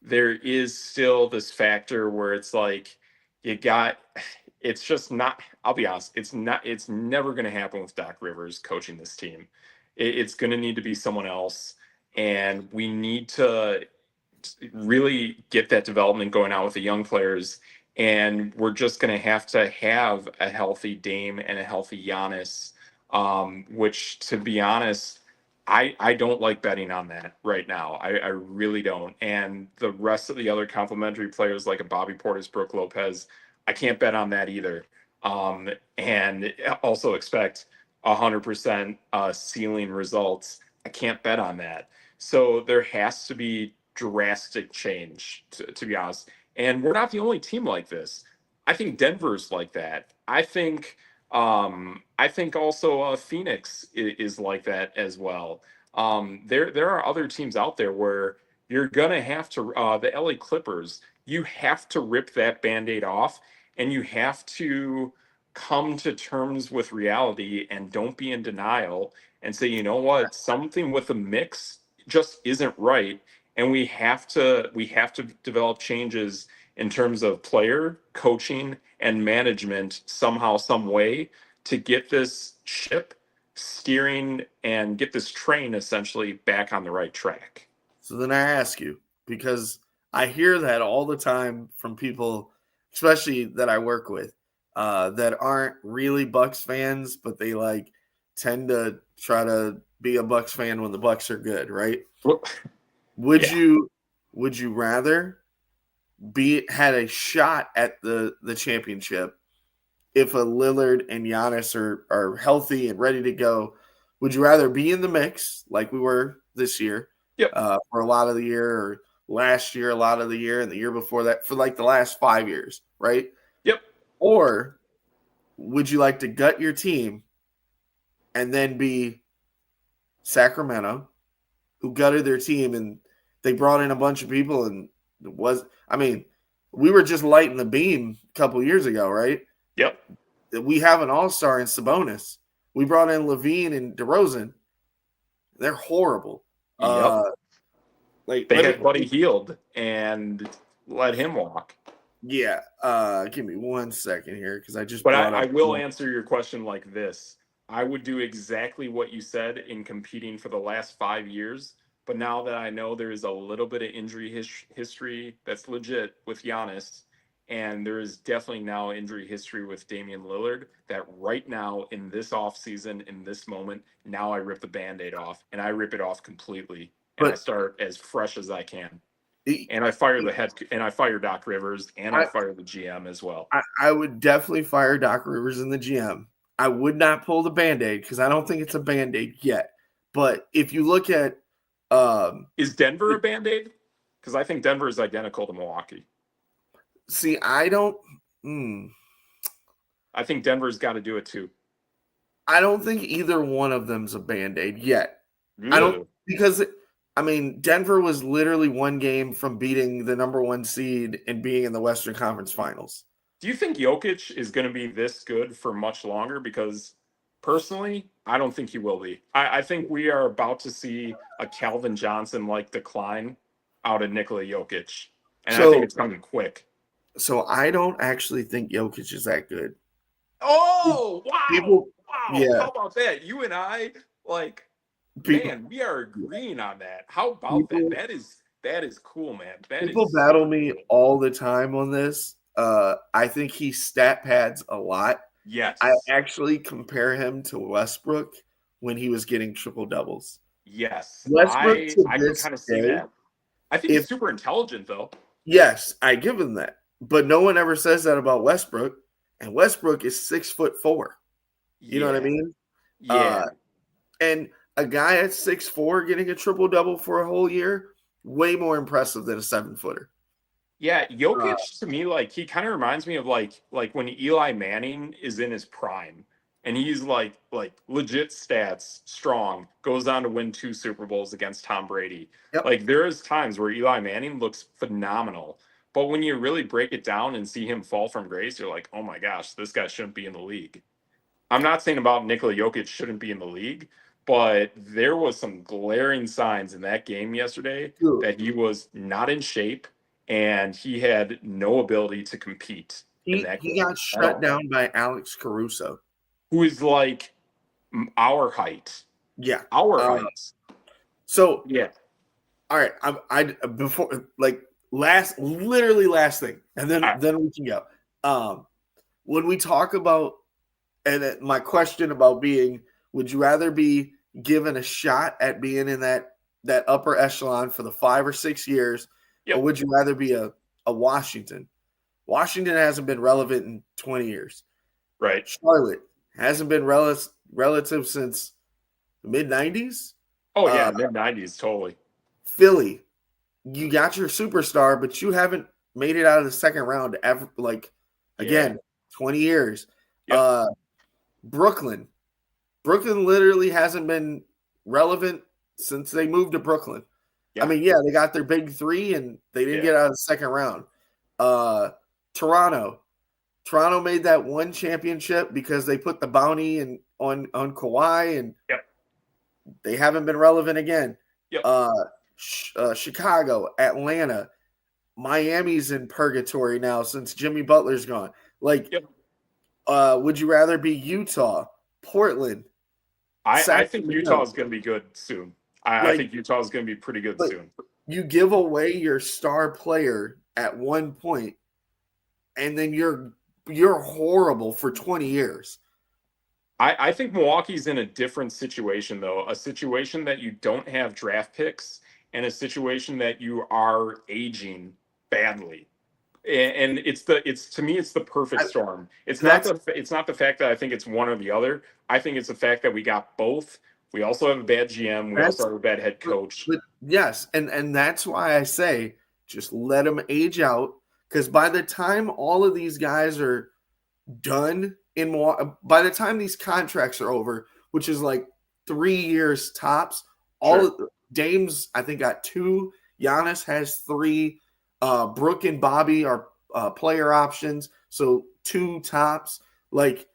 there is still this factor where it's like it's just not, I'll be honest, it's never going to happen with Doc Rivers coaching this team. It's going to need to be someone else. And we need to really get that development going out with the young players. And we're just going to have a healthy Dame and a healthy Giannis, which, to be honest, I don't like betting on that right now. I really don't. And the rest of the other complementary players like a Bobby Portis, Brook Lopez, I can't bet on that either. And also expect 100% ceiling results I can't bet on that. So there has to be drastic change, to be honest. And we're not the only team like this. I think Denver's like that. I think also Phoenix is like that as well. There are other teams out there where you're gonna have to the LA Clippers. You have to rip that Band-Aid off, and you have to come to terms with reality and don't be in denial and say, you know what, something with the mix just isn't right, and we have to develop changes in terms of player coaching and management somehow, some way, to get this ship steering and get this train essentially back on the right track. So then I ask you, because I hear that all the time from people, especially that I work with, that aren't really Bucks fans, but they like tend to try to be a Bucks fan when the Bucks are good, right? Well, Would yeah. you rather had a shot at the championship if a Lillard and Giannis are healthy and ready to go? Would you rather be in the mix like we were this year, Yep. for a lot of the year, or last year a lot of the year, and the year before that for like the last 5 years, right? Yep. Or would you like to gut your team and then be Sacramento, who gutted their team and they brought in a bunch of people, and we were just lighting the beam a couple years ago, right? Yep. We have an all-star in Sabonis. We brought in Levine and DeRozan. They're horrible. Yep. Like They had Buddy Hield and let him walk. Yeah. Give me 1 second here, because I just. But I will answer your question like this. I would do exactly what you said in competing for the last 5 years. But now that I know there is a little bit of injury history that's legit with Giannis, and there is definitely now injury history with Damian Lillard, that right now in this offseason, in this moment, now I rip the Band-Aid off, and I rip it off completely. And I start as fresh as I can. And I fire I fire Doc Rivers, and I fire the GM as well. I would definitely fire Doc Rivers and the GM. I would not pull the Band-Aid, because I don't think it's a Band-Aid yet. But if you look at is Denver a Band-Aid? Because I think Denver is identical to Milwaukee. See, I don't. I think Denver's got to do it too. I don't think either one of them's a Band-Aid yet. Ew. I don't, because Denver was literally one game from beating the number 1 seed and being in the Western Conference Finals. Do you think Jokic is going to be this good for much longer? Because personally, I don't think he will be. I think we are about to see a Calvin Johnson-like decline out of Nikola Jokic. And I think it's coming quick. So I don't actually think Jokic is that good. Oh, wow. Wow. Yeah. How about that? You and I, man, we are agreeing on that. How about that? That is cool, man. People battle me all the time on this. I think he stat pads a lot. Yes. I actually compare him to Westbrook when he was getting triple doubles. Yes. Westbrook I can kind of see that. I think he's super intelligent, though. Yes, I give him that. But no one ever says that about Westbrook. And Westbrook is 6'4". You know what I mean? Yeah. And a guy at 6'4" getting a triple double for a whole year, way more impressive than a 7-footer. Yeah, Jokic to me, he kind of reminds me of like when Eli Manning is in his prime, and he's like legit stats, strong, goes on to win 2 Super Bowls against Tom Brady. Yep. There is times where Eli Manning looks phenomenal, but when you really break it down and see him fall from grace, you're like, oh my gosh, this guy shouldn't be in the league. I'm not saying about Nikola Jokic shouldn't be in the league, but there was some glaring signs in that game yesterday that he was not in shape. And he had no ability to compete. He got shut down by Alex Caruso, who is like our height. Yeah, our height. So yeah, all right. I before last thing, and then we can go. When we talk about, and my question about would you rather be given a shot at being in that upper echelon for the 5 or 6 years? Yep. Or would you rather be a Washington? Washington hasn't been relevant in 20 years. Right. Charlotte hasn't been relative since the mid-90s. Oh yeah, mid-90s, totally. Philly, you got your superstar, but you haven't made it out of the second round ever. Like, again, 20 years. Yep. Brooklyn literally hasn't been relevant since they moved to Brooklyn. Yeah. I mean, yeah, they got their big three and they didn't get out of the second round. Toronto made that one championship because they put the bounty on Kawhi, and they haven't been relevant again. Yep. Chicago, Atlanta, Miami's in purgatory now since Jimmy Butler's gone. Like, would you rather be Utah, Portland? I think Utah is going to be good soon. I think Utah is going to be pretty good soon. You give away your star player at one point, and then you're horrible for 20 years. I think Milwaukee's in a different situation, though. A situation that you don't have draft picks and a situation that you are aging badly. And it's to me it's the perfect storm. It's not the fact that I think it's one or the other. I think it's the fact that we got both. We also have a bad GM. We also have a bad head coach. But yes, and that's why I say just let them age out, because by the time all of these guys are done by the time these contracts are over, which is like 3 years tops, all of Dame's I think got 2. Giannis has 3. Brooke and Bobby are player options, so 2 tops. Like,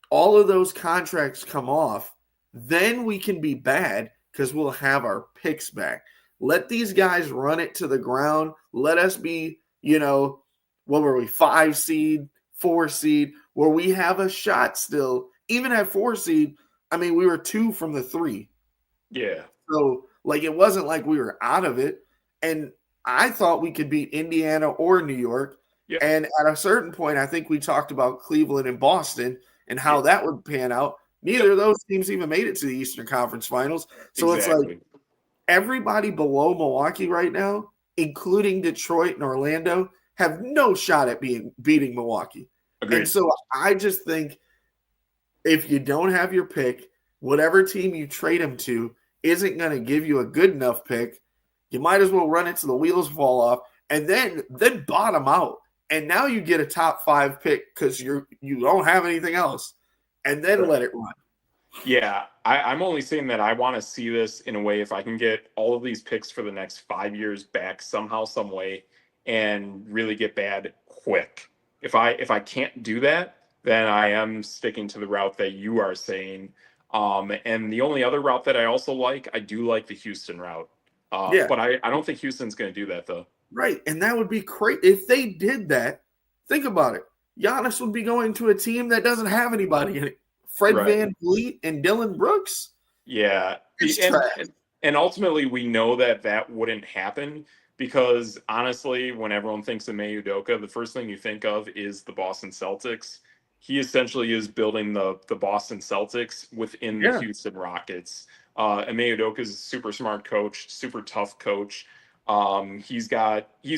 all of those contracts come off, then we can be bad because we'll have our picks back. Let these guys run it to the ground. Let us be, what were we, 5 seed, 4 seed, where we have a shot still. Even at 4 seed, I mean, we were 2 from the 3. Yeah. So, like, it wasn't like we were out of it. And I thought we could beat Indiana or New York. Yep. And at a certain point, I think we talked about Cleveland and Boston and how that would pan out. Neither of those teams even made it to the Eastern Conference Finals. So it's like everybody below Milwaukee right now, including Detroit and Orlando, have no shot at beating Milwaukee. Agreed. And so I just think if you don't have your pick, whatever team you trade him to isn't going to give you a good enough pick. You might as well run it till the wheels fall off, and then bottom out. And now you get a top 5 pick because you don't have anything else, and then let it run. Yeah, I'm only saying that I want to see this in a way if I can get all of these picks for the next 5 years back somehow, some way, and really get bad quick. If I can't do that, then I am sticking to the route that you are saying. And the only other route that I do like the Houston route. But I don't think Houston's going to do that, though. Right, and that would be great. If they did that, think about it. Giannis would be going to a team that doesn't have anybody in it. Fred Van Vliet and Dylan Brooks? Yeah. And ultimately, we know that wouldn't happen because, honestly, when everyone thinks of Ime Udoka, the first thing you think of is the Boston Celtics. He essentially is building the Boston Celtics within the Houston Rockets. Ime Udoka is a super smart coach, super tough coach. He's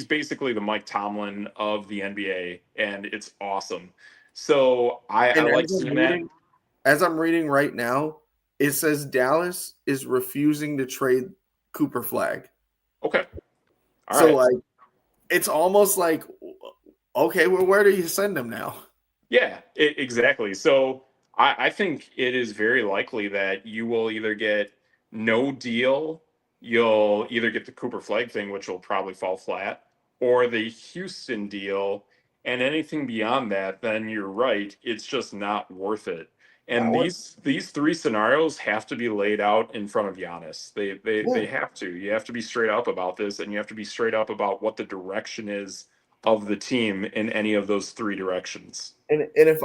basically the Mike Tomlin of the NBA, and it's awesome. So I like seeing that. As I'm reading right now, it says Dallas is refusing to trade Cooper Flag. Okay. All right. Like, it's almost like, okay, well, where do you send him now? Yeah, exactly. So I think it is very likely that you will either get no deal, you'll either get the Cooper Flag thing, which will probably fall flat, or the Houston deal, and anything beyond that, then you're right, it's just not worth it. And these 3 scenarios have to be laid out in front of Giannis. They have to. You have to be straight up about this, and you have to be straight up about what the direction is of the team in any of those 3 directions. And if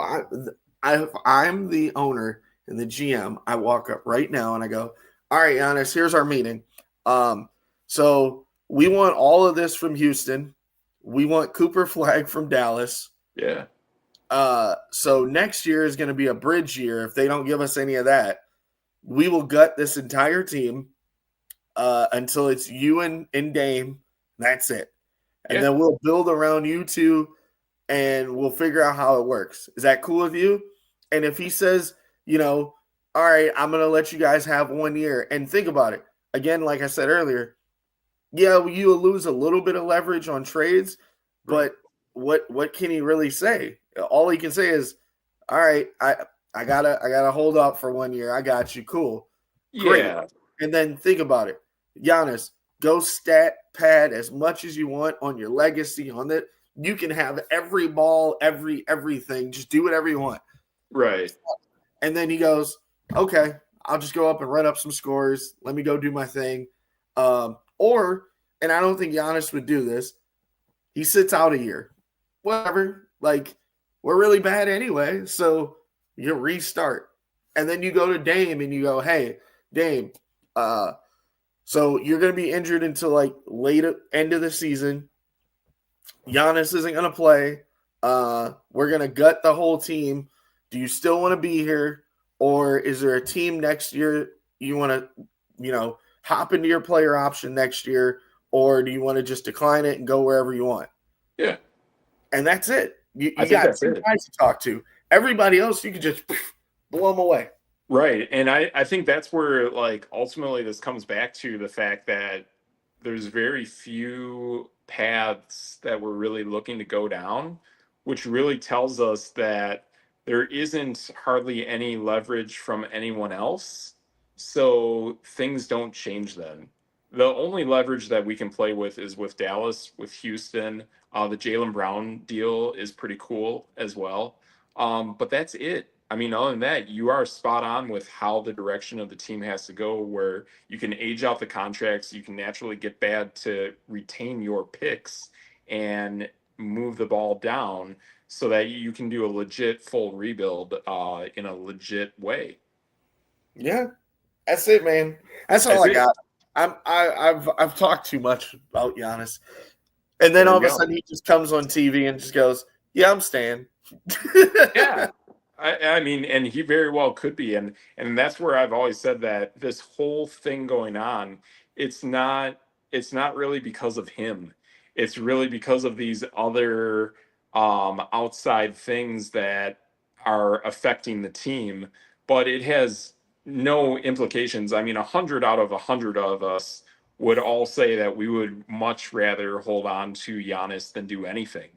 I'm the owner and the GM, I walk up right now and I go, all right, Giannis, here's our meeting. So we want all of this from Houston. We want Cooper Flag from Dallas. Yeah. So next year is going to be a bridge year. If they don't give us any of that, we will gut this entire team until it's you and Dame. That's it. And then we'll build around you two and we'll figure out how it works. Is that cool with you? And if he says, all right, I'm going to let you guys have 1 year. And think about it. again, like I said earlier, yeah, you lose a little bit of leverage on trades, but what can he really say? All he can say is, "All right, I gotta hold up for 1 year. I got you. Cool, great." Yeah. And then think about it, Giannis, go stat pad as much as you want on your legacy on it. You can have every ball, everything. Just do whatever you want. Right. And then he goes, "Okay, I'll just go up and run up some scores. Let me go do my thing." Or, and I don't think Giannis would do this, he sits out a year. Whatever. Like, we're really bad anyway, so you restart. And then you go to Dame and you go, "Hey, Dame, so you're going to be injured until like late end of the season. Giannis isn't going to play. We're going to gut the whole team. Do you still want to be here? Or is there a team next year you want to, hop into your player option next year? Or do you want to just decline it and go wherever you want?" Yeah. And that's it. You I think got that's two it. guys to talk to. Everybody else, you can just blow them away. Right. And I think that's where, like, ultimately this comes back to the fact that there's very few paths that we're really looking to go down, which really tells us that there isn't hardly any leverage from anyone else. So things don't change then. The only leverage that we can play with is with Dallas, with Houston. The Jaylen Brown deal is pretty cool as well. But that's it. I mean, other than that, you are spot on with how the direction of the team has to go, where you can age out the contracts, you can naturally get bad to retain your picks and move the ball down so that you can do a legit full rebuild in a legit way. Yeah, that's it, man. That's all That's I it. got. I've talked too much about Giannis, and then There all you of a go. sudden he just comes on TV and just goes, "Yeah, I'm staying." Yeah. I mean, and he very well could be, and that's where I've always said that this whole thing going on, it's not it's not really because of him. It's really because of these other outside things that are affecting the team, but it has no implications. I mean, 100 out of 100 of us would all say that we would much rather hold on to Giannis than do anything,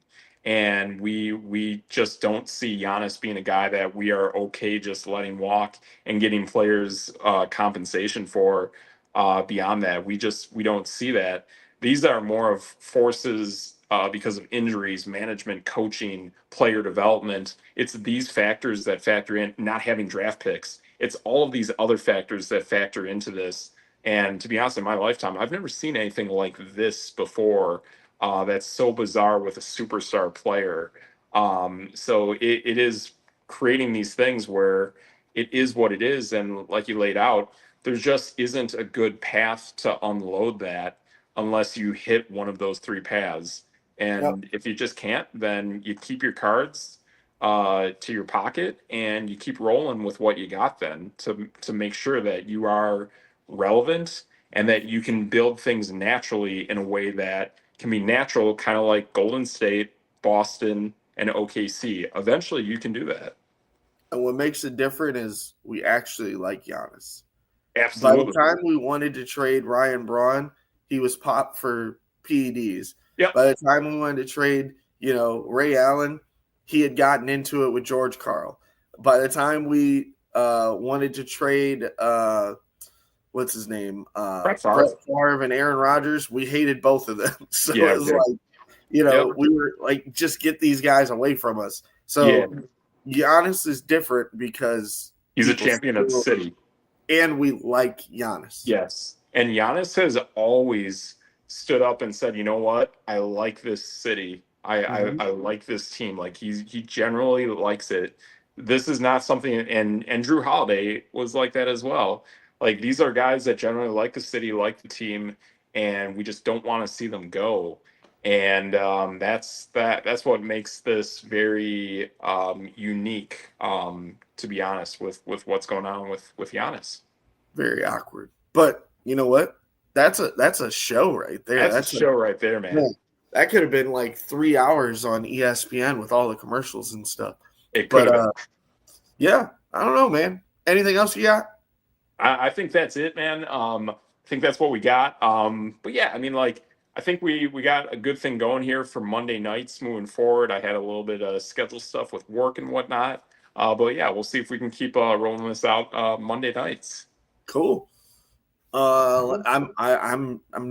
and we just don't see Giannis being a guy that we are okay just letting walk and getting players compensation for. Beyond that, we don't see that. These are more of forces because of injuries, management, coaching, player development. It's these factors that factor in. Not having draft picks. It's all of these other factors that factor into this. And to be honest, in my lifetime, I've never seen anything like this before. That's so bizarre with a superstar player. So it is creating these things where it is what it is. And like you laid out, there just isn't a good path to unload that unless you hit one of those three paths. Yep. And if you just can't, then you keep your cards to your pocket and you keep rolling with what you got then to make sure that you are relevant and that you can build things naturally in a way that can be natural, kind of like Golden State, Boston, and OKC. Eventually, you can do that. And what makes it different is we actually like Giannis. By the Absolutely. time we wanted to trade Ryan Braun, he was popped for PEDs. Yep. By the time we wanted to trade, Ray Allen, he had gotten into it with George Karl. By the time we wanted to trade, what's his name, Brett Brett Favre. Favre and Aaron Rodgers, we hated both of them. So Yeah. it was like, Yep. we were like, just get these guys away from us. Yeah. So Giannis is different because He's a people champion of the still, city. and we like Giannis. Yes. And Giannis has always stood up and said, you know what? I like this city. I like this team. Like he generally likes it. This is not something, and Drew Holiday was like that as well. Like these are guys that generally like the city, like the team, and we just don't want to see them go. And that's what makes this very unique, to be honest, with what's going on with Giannis. Very awkward. But you know what? That's a show right there. That's a show right there, man. Yeah, that could have been like 3 hours on ESPN with all the commercials and stuff. It could But have been. yeah, I don't know, man. Anything else you got? I think that's it, man. think that's what we got. But yeah, I mean, like, I think we got a good thing going here for Monday nights moving forward. I had a little bit of schedule stuff with work and whatnot. But yeah, we'll see if we can keep rolling this out Monday nights. Cool. I'm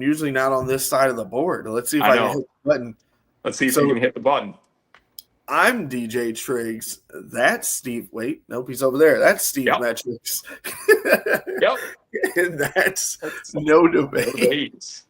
usually not on this side of the board. Let's see if I I can know. hit the button. Let's see if you can hit the button. I'm DJ Triggs. That's Steve. Wait, nope, he's over there. That's Steve Yep. Metrics. Yep. And that's no debate. No debates.